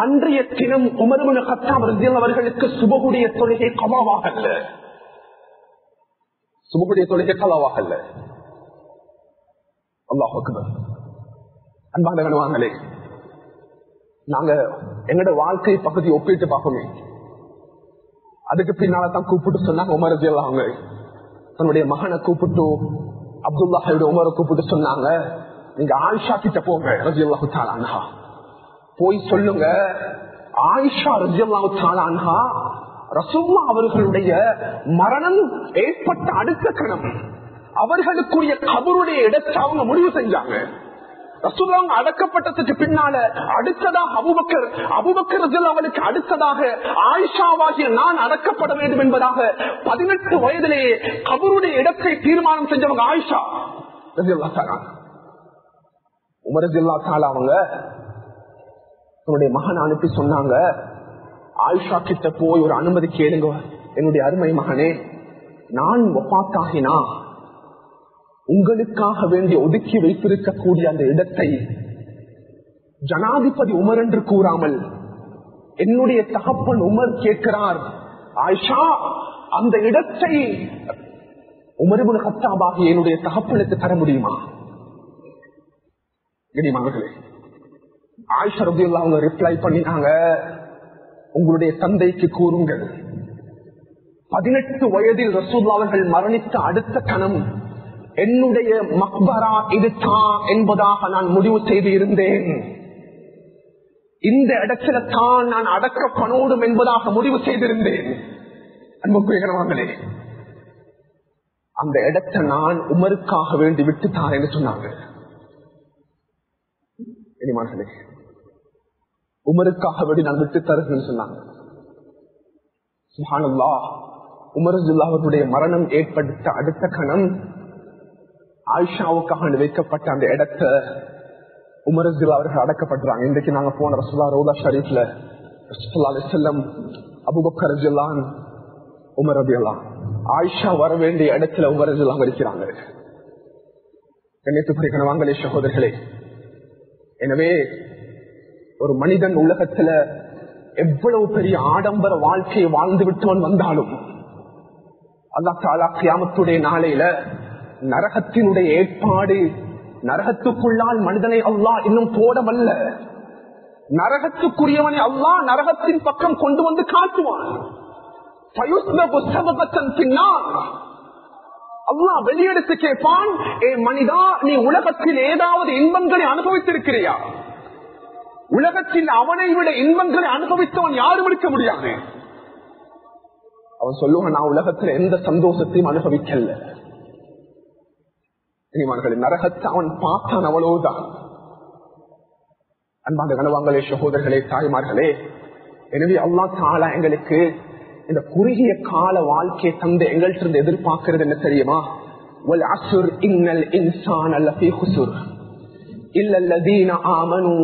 Speaker 1: அன்றைய தினம் உமர் இப்னு கத்தாப் ரலியல்லாஹு அவர்களுக்கு சுபகுடைய தொழுகை கவாவாக அல்ல. சுபகுடைய தொழுகை கவாவாக அல்ல. அல்லாஹ் அக்பர். அன்பான கணவான்களே, நாங்க எங்களோட வாழ்க்கை பகுதி ஒப்பிட்டு பார்ப்போமே. அதுக்கு பின்னால்தான் கூப்பிட்டு சொன்னாங்க உமர் ரலியல்லாஹு அவங்க தன்னுடைய மகனை கூப்பிட்டு, அப்துல்லாஹ் இப்னு உமரை கூப்பிட்டு சொன்னாங்க, நீங்க ஆயிஷா கிட்ட போங்க ரலியல்லாஹு தஆலா அன்ஹா, போய் சொல்லுங்க, ஆயிஷா ரலியல்லாஹு தஆலா அன்ஹா ரசூலுல்லாஹ் அவர்களுடைய மரணம் ஏற்பட்ட அடுத்த கணம் அவர்களுக்குரிய கபருடைய இடத்தை அவங்க முடிவு செஞ்சாங்க. ரசூலுல்லாஹ் அடக்கப்பட்டதுக்கு பின்னால அடுத்ததாக அபூபக்கர் ரலியல்லாஹு அவனுக்கு அடுத்ததாக ஆயிஷாவாகிய நான் அடக்கப்பட வேண்டும் என்பதாக 18 வயதிலேயே கபருடைய இடத்தை தீர்மானம் செஞ்சவங்க ஆயிஷா ரலியல்லாஹு தஆலா. உமர் ரலியல்லாஹு தஆலா அவங்க தன்னுடைய மகனை அனுப்பி சொன்னாங்க, ஆயிஷா கிட்ட போய் ஒரு அனுமதி கேளுங்க, என்னுடைய அருமை மகனே, நான் வஃபாத்தாகினா உங்களுக்காக வேண்டி ஒதுக்கி வைத்திருக்கக்கூடிய அந்த இடத்தை ஜனாதிபதி உமர் என்று கூறாமல் என்னுடைய தகப்பன் உமர் கேட்கிறார், ஆயிஷா அந்த இடத்தை உமர் இப்னு கத்தாப் ஆகிய என்னுடைய தகப்பனுக்கு தர முடியுமா? கண்ணியமானவர்களே, ஆயிஷா ரலியல்லாஹு அவங்க ரிப்ளை பண்ணினாங்க, உங்களுடைய தந்தைக்கு கூறுங்கள், 18 வயதில் ரசூலுல்லாஹ் அவர்கள் மரணித்த அடுத்த கணம் என்னுடைய மக்பரா இதுதான் என்பதாக நான் முடிவு செய்து இருந்தேன். இந்த இடத்துல தான் நான் அடக்கப்படணும் என்பதாக முடிவு செய்திருந்தேன். அன்புக்குரியவர்களே, அந்த இடத்தை நான் உமருக்காக வேண்டி விட்டுத்தான் என்று சொன்னாங்க. இனிமார்களே, உமருக்காக வேண்டி நான் விட்டு தருகிறேன் சொன்னாங்க. சுப்ஹானல்லாஹ், உமர் ரலியல்லாஹு அவர்களுடைய மரணம் ஏற்பட்ட அடுத்த கணம் ஆயிஷாவுக்காக வைக்கப்பட்ட அந்த இடத்தை உமர் ரலியல்லாஹு அவர்கள் அடக்கப்படுறாங்க. இன்றைக்கு நாங்க போன ரசூலுல்லாஹ் ரௌதா ஷரீஃப்ல ஸல்லல்லாஹு அலைஹி வஸல்லம், அபூபக்கர் ரலியல்லாஹு அன்ஹு, உமர் ரலியல்லாஹு ஆயிஷா வர வேண்டிய இடத்துல உமர் ரலியல்லாஹு இருக்கிறாங்க. கண்ணியத்துக்குரிய கணவான்களே, சகோதரர்களே, எனவே ஒரு மனிதன் உலகத்துல எவ்வளவு பெரிய ஆடம்பர வாழ்க்கையை வாழ்ந்து விட்டவன் வந்தாலும் அல்லாஹ் தஆலா கியாமத்துடைய நாளையில நரகத்தினுடைய ஏற்பாடு, நரகத்துக்குள்ளால் மனிதனை அல்லாஹ் இன்னும் போடவல்ல, நரகத்துக்குரியவனை அல்லாஹ் நரகத்தின் பக்கம் கொண்டு வந்து காட்டுவான். அல்லாஹ் வெளியெடுத்து கேட்பான், ஏ மனிதா, நீ உலகத்தில் ஏதாவது இன்பங்களை அனுபவித்திருக்கிறியா? உலகத்தில் அவனை விட இன்பங்களை அனுபவித்தவன் யாரும் இருக்க முடியாது. அவன் சொல்லுவான், நான் உலகத்தில் எந்த சந்தோஷத்தையும் அனுபவிக்கல. நரகத்தை அவன் பார்த்தான், அவ்வளவுதான். அன்பான கணவான்களே, சகோதரர்களே, தாய்மார்களே, எனவே அல்லாஹ் தஆலா எங்களுக்கு இந்த குறுகிய கால வாழ்க்கையை தந்து எங்கள்கிட்ட இருந்து எதிர்பார்க்கிறது என்ன தெரியுமா? வல் அஸ்ர் இன்னல் இன்சான லஃபீ குஸ்ர் இல்ல அல்லதீன ஆமனூ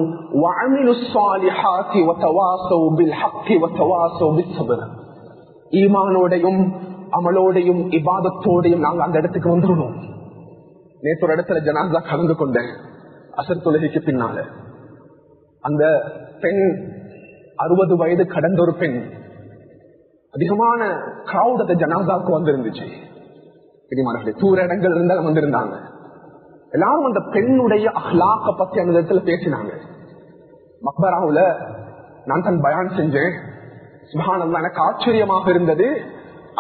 Speaker 1: வஅமிலுஸ் ஸாலிஹாத்தி வதவாஸவ் பில் ஹக்கி வதவாஸவ் பிஸ் ஸப்ர். ஈமானோடையும் அமலோடையும் இபாதத்தோடையும் நாங்கள் அந்த இடத்துக்கு வந்துடணும். நேற்று ஒரு இடத்துல ஜனாஸா கலந்து கொண்டேன். அசர் தொழுகைக்கு பின்னால அந்த பெண் 60 வயது கடந்த ஒரு பெண், அதிகமான கிரௌட் அந்த ஜனாஸாவுக்கு வந்திருந்துச்சு. தூர இடங்கள் இருந்தாலும் வந்திருந்தாங்க. எல்லாரும் அந்த பெண்ணுடைய அஹ்லாக்க பத்தி அந்த இடத்துல பேசினாங்க. மக்பராவுல நான் தான் பயான் செஞ்சேன். சுப்ஹானல்லாஹ், எனக்கு ஆச்சரியமாக இருந்தது.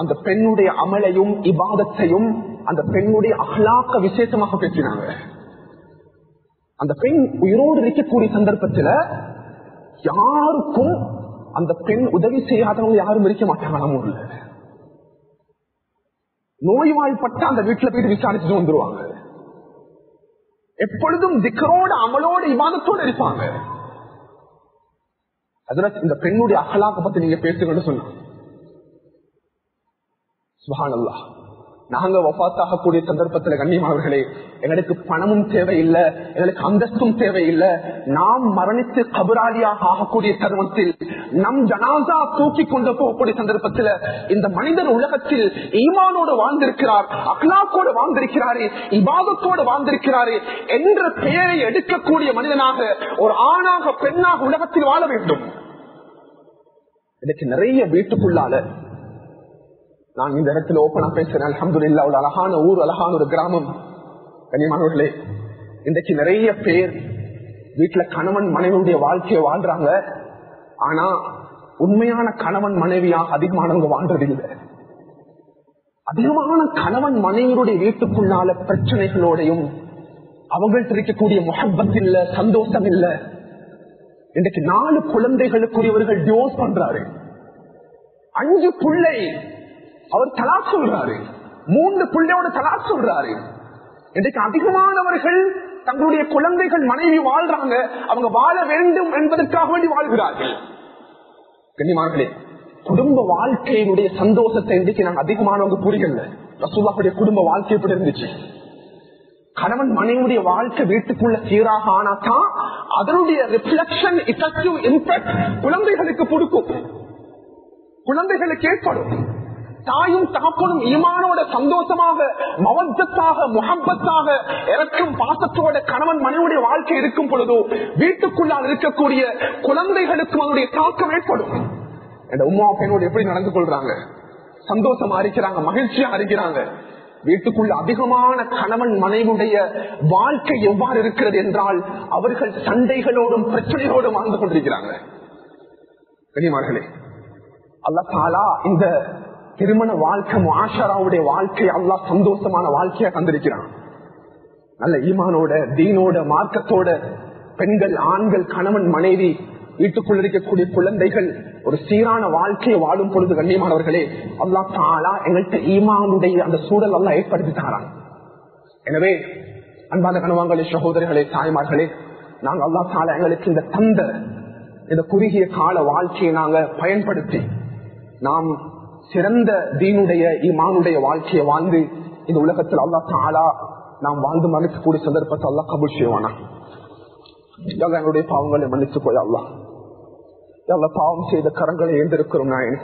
Speaker 1: அந்த பெண்ணுடைய அமலையும் இபாதத்தையும் அந்த பெண்ணுடைய அஹ்லாக்க விசேஷமாக பேசினாங்க. அந்த பெண் உயிரோடு இருக்கக்கூடிய சந்தர்ப்பத்தில் யாருக்கும் அந்த பெண் உதவி செய்யாதவங்க யாரும் இருக்க மாட்டாங்க. நம்ம ஊர்ல நோய்வாய்ப்பட்ட அந்த வீட்டுல போயிட்டு விசாரிச்சுட்டு வந்துருவாங்க. எப்பொழுதும் திக்ரோட அமலோட இபாதத்தோடு இருப்பாங்க. அதுல இந்த பெண்ணுடைய அகலாக்க பத்தி நீங்க பேசுங்கன்னு சொன்னாங்க. சுப்ஹானல்லாஹ், நாங்க வஃபாத்தாகக்கூடிய சந்தர்ப்பத்தில் கண்ணியமானவர்களே, எங்களுக்கு பணமும் தேவையில்லை, எங்களுக்கு அந்தஸ்தும் தேவையில்லை. நாம் மரணித்து கபராளியாக ஆகக்கூடிய தருணத்தில் நம் ஜனாசா தூக்கி கொண்டு போகக்கூடிய சந்தர்ப்பத்தில் இந்த மனிதர் உலகத்தில் ஈமானோடு வாழ்ந்திருக்கிறார், அக்லாக்கோடு வாழ்ந்திருக்கிறாரே, இபாதத்தோடு வாழ்ந்திருக்கிறாரே என்ற பெயரை எடுக்கக்கூடிய மனிதனாக, ஒரு ஆணாக பெண்ணாக உலகத்தில் வாழ வேண்டும். எனக்கு நிறைய வீட்டுக்குள்ளால நான் இந்த இடத்துல ஓப்பனா பேசுறேன். அல்ஹம்துலில்லாஹ், ஒரு அழகான ஊர், அழகான ஒரு கிராமம். கண்ணியமானவர்களே, இன்றைக்கு நிறைய பேர் வீட்டுல கணவன் மனைவியுடைய வாழ்க்கையை வாழ்றாங்க. ஆனா உண்மையான கணவன் மனைவியாக அதிகமானவங்க வாழ்றதில்லை. அதிகமான கணவன் மனைவியுடைய வீட்டுக்குள்ளால பிரச்சனைகளோடையும் அவங்கள்ட்ட இருக்கக்கூடிய முஹப்பத் இல்ல, சந்தோஷம் இல்ல. இன்றைக்கு 4 குழந்தைகளுக்குரியவர்கள் டிவோர்ஸ் பண்றாரு, 5 பிள்ளை அவர் தலாக் சொல்றாரு, 3 பிள்ளையோட தலாக் சொல்றாரு. இன்றைக்கு அதிகமானவர்கள் தங்களுடைய குழந்தைகள் மனைவி வாழ்றாங்க, அவங்க வாழ வேண்டும் என்பதற்காக வேண்டி வாழ்கிறார்கள். கண்ணியமானவர்களே, குடும்ப வாழ்க்கையினுடைய சந்தோஷத்தை இன்றைக்கு நாங்கள் அதிகமானவங்க புரியல. ரசூலுல்லாஹ்வுடைய குடும்ப வாழ்க்கை எப்படி இருந்துச்சு? கணவன் மனைவியுடைய வாழ்க்கை வீட்டுக்குள்ள சீராக ஆனாதான் அதனுடைய ரிஃப்ளெக்ஷன், எஃபெக்டிவ் இம்பாக்ட் குழந்தைகளுக்கு கொடுக்கும், குழந்தைகளுக்கு ஏற்படும். தாயும் தகப்பனும் ஈமானோட சந்தோஷமாக, மவத்தத்தாக, முஹப்பத்தாக, இறக்கும் பாசத்தோட கணவன் மனைவியுடைய வாழ்க்கை இருக்கும் பொழுது வீட்டுக்குள்ளால் இருக்கக்கூடிய குழந்தைகளுக்கும் அதனுடைய தாக்கம் ஏற்படும். என் உம்மா பையனோடு எப்படி நடந்து கொள்றாங்க, சந்தோஷமா இருக்கிறாங்க, மகிழ்ச்சியா இருக்கிறாங்க. வீட்டுக்குள்ள அதிகமான கணவன் மனைவியுடைய வாழ்க்கை எவ்வாறு இருக்கிறது என்றால் அவர்கள் சண்டைகளோடும் பிரச்சனைகளோடும் வாழ்ந்து கொண்டிருக்கிறாங்க. கண்ணியமானவர்களே, அல்லாஹ் தஆலா இந்த திருமண வாழ்க்கை, முஆஷராவுடைய வாழ்க்கை அல்லாஹ் சந்தோஷமான வாழ்க்கையா தந்திருக்கிறான். நல்ல ஈமானோட, தீனோட, மார்க்கத்தோட பெண்கள், ஆண்கள், கணவன் மனைவி, வீட்டுக்குள் இருக்கக்கூடிய குழந்தைகள் ஒரு சீரான வாழ்க்கையை வாழும் பொழுது கண்ணியமானவர்களே, அல்லாஹ் தஆலா எங்கள்கிட்ட ஈமானுடைய அந்த சூழல் எல்லாம் ஏற்படுத்தி தாரான். எனவே அன்பான கணவான்களே, சகோதரர்களே, தாய்மார்களே, நாங்கள் அல்லாஹ் தஆலா எங்களுக்கு இந்த தந்த இந்த குறுகிய கால வாழ்க்கையை நாங்க பயன்படுத்தி நாம் சிறந்த தீனுடைய ஈமானுடைய வாழ்க்கையை வாழ்ந்து இந்த உலகத்தில் அல்லாஹ் தஆலா நாம் வாழ்ந்து மறைக்கக்கூடிய சந்தர்ப்பத்தை அல்லாஹ் கபூல் செய்வானா. எங்களுடைய பாவங்களை மன்னிச்சு போய் அல்லாஹ் எல்லாம் பாவம் செய்த கரங்களை எழுந்திருக்கிறோம். நாயன்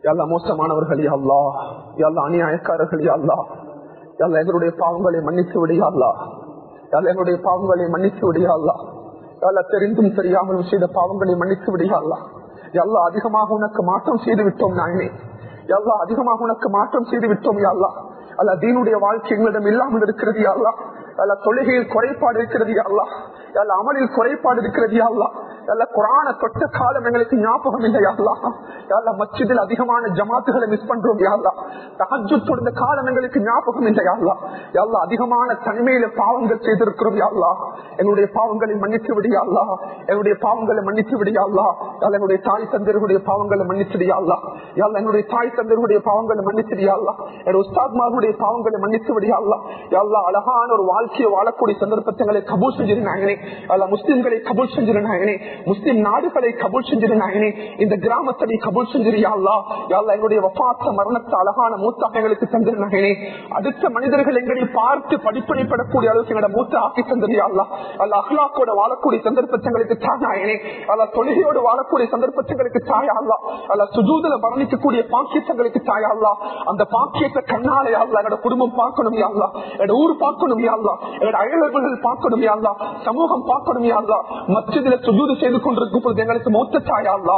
Speaker 1: எல்லாம் மோசமானவர்கள் அல்லா, எல்லாம் அநியாயக்காரர்கள் அல்லா, எல்லாம் எங்களுடைய பாவங்களை மன்னிச்சு விடியா அல்லா, எல்லாம் எங்களுடைய பாவங்களை மன்னிச்சு விடியா அல்லா, எல்லாம் தெரிந்தும் தெரியாமலும் செய்த பாவங்களை மன்னிச்சு விடியா அல்லா. எல்லாம் அதிகமாக உனக்கு மாற்றம் செய்து விட்டோம் நாயனே, எல்லாம் அதிகமாக உனக்கு மாற்றம் செய்து விட்டோம் அல்லா. அல்ல தீனுடைய வாழ்க்கை எங்களிடம் இல்லாமல் இருக்கிறது அல்லா. அல்ல தொழுகையில் குறைபாடு இருக்கிறது அல்லா, அல்ல அமலில் குறைபாடு இருக்கிறது அல்லா. அல்ல குரான தொட்ட காலம் எங்களுக்கு ஞாபகம் இல்லையா அல்லா. அல்ல மஸ்ஜிதில் அதிகமான ஜமாத்துகளை மிஸ் பண்றோம் அல்லா. தஹஜ்ஜுத் தொழுத காலம் எங்களுக்கு ஞாபகம் இல்லையா அல்லா. அல்ல அதிகமான தனிமையில பாவங்கள் செய்திருக்கிறோம் அல்லா. எங்களுடைய பாவங்களை மன்னித்து விடியா அல்லா, எங்களுடைய பாவங்களை மன்னித்து விடியா அல்லா. எங்களுடைய தாய் தந்தர்களுடைய பாவங்களை மன்னிச்சிடியா அல்லா. எங்களுடைய தாய் தந்தர்களுடைய பாவங்களை மன்னிச்சிடியா அல்லா. என்னுடைய உஸ்தாத்மார்களுடைய பாவங்களை மன்னித்து விடியா அல்லா. அல்லா அழகான ஒரு வாழ்க்கையை வாழக்கூடிய சந்தர்ப்பங்களை கபூல் செஞ்சிருந்தாங்கனே. அல்ல முஸ்லிம்களை கபூல் செஞ்சிருந்தாங்கனே, முஸ்லிம் நாடுகளை கபூல் செஞ்சிருந்தாங்கனே, இந்த கிராமத்தை கபூல் செஞ்சிருயா அல்லா. அல்ல எங்களுடைய வஃபாத்த மரணத்தை அழகான மூத்தாக எங்களுக்கு தந்திருந்தாங்கனே. அடுத்த மனிதர்கள் எங்களை பார்த்து படிப்படைப்படக்கூடிய அளவுக்கு எங்களோட மூத்த ஆக்கி தந்திரியா அல்லா. அல்ல அஹ்லாக்கோட வாழக்கூடிய சந்தர்ப்பங்களுக்கு தாயாயனே. அல்ல தொழுகையோடு வாழக்கூடிய சந்தர்ப்பங்களுக்கு தாயா அல்லா. அல்ல சுஜூதுல வர்ணிக்கக்கூடிய பாக்கியங்களுக்கு தாயா அல்லா. அந்த பாக்கியத்தை கண்ணாலே அல்லா என்னோட குடும்பம் பார்க்கணும் அல்லா, என்னோட ஊர் பார்க்கணும் அல்லா, என்னோட அயலவர்கள் பார்க்கணும் அல்லா, சமூகம் பார்க்கணும் அல்லா. மஸ்ஜிதில சுஜூது செய்து கொண்டிருக்கும் பொழுது எங்களுக்கு மூத்த தாயா அல்லா.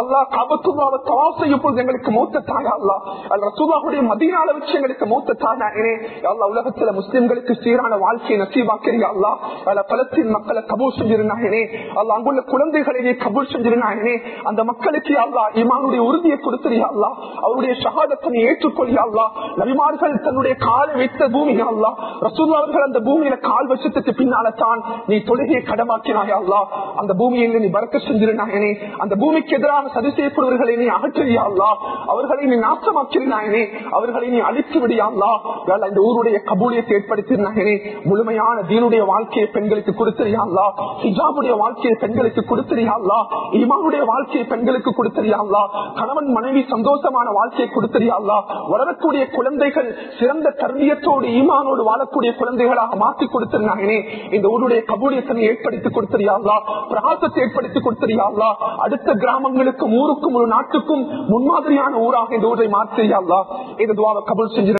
Speaker 1: அல்லா கபத்துல்லாஹ்வை தவாஃப் செய்யும் பொழுது எங்களுக்கு மூத்த தாயா அல்லா. அல்ல ரசூலுல்லாஹ்வுடைய மதீனால வச்சு எங்களுக்கு மூத்த தாயானே. அல்லா உலகத்துல முஸ்லிம்களுக்கு சீரான வாழ்க்கையை நசீபாக்கிறியா அல்லா. அல்ல பலஸ்தீன் மக்களை கபூல் செஞ்சிருந்தாங்கனே. அல்ல அங்குள்ள குழந்தைகளை கபூல் செஞ்சிருந்தாங்கனே. அந்த மக்களுக்கு அல்லா ஈமானுடைய உறுதியை கொடுத்தியா அல்லா. அவருடைய ஷஹாதத்தை ஏற்றுக்கொள்ளியா அல்லா. நபிமார்கள் தன்னுடைய காலை வைத்த பூமி அல்லா. ரசூலுல்லாஹ் அவர்கள் அந்த பூமியில கால் வச்சத்துக்கு பின்னால்தான் நீ தொழுகையை கடமாக்கினாயா அல்லாஹ். அந்த பூமியை நீ பறக்க செஞ்சிருந்தாயனே. அந்த பூமிக்கு எதிராக சதி செய்யப்படுவர்களை நீ அகற்றியா அல்லாஹ். அவர்களை நீ நாசமாக்கினாயனே. அவர்களை நீ அழித்து விடியா அல்லாஹ். இந்த ஊருடைய கபூலியத்தை ஏற்படுத்தினாயனே. முழுமையான தீனுடைய வாழ்க்கையை பெண்களுக்கு கொடுத்தியா அல்லாஹ். ஹிஜாபுடைய வாழ்க்கையை பெண்களுக்கு கொடுத்தியா அல்லாஹ். ஈமானுடைய வாழ்க்கையை பெண்களுக்கு கொடுத்தியா அல்லாஹ். கணவன் மனைவி சந்தோஷமான வாழ்க்கையை கொடுத்தியா அல்லாஹ். வளரக்கூடிய குழந்தைகள் சிறந்த தர்பியத்தோடு ஈமானோடு வாழக்கூடிய குழந்தைகளாக மாற்றி கொடுத்திருந்தானே. இந்த ஊருடைய கபூலியத்தை ஏற்படுத்தி கொடுத்தியா அல்லாஹ். பிரகாசத்தை ஏற்படுத்தி கொடுத்தியா அல்லாஹ். அடுத்த கிராமங்களுக்கும் ஊருக்கும் ஒரு நாட்டுக்கும் முன்மாதிரியான ஊராக இந்த ஊரை மாற்றியா அல்லாஹ். இந்த துஆவை கபூல் செஞ்சு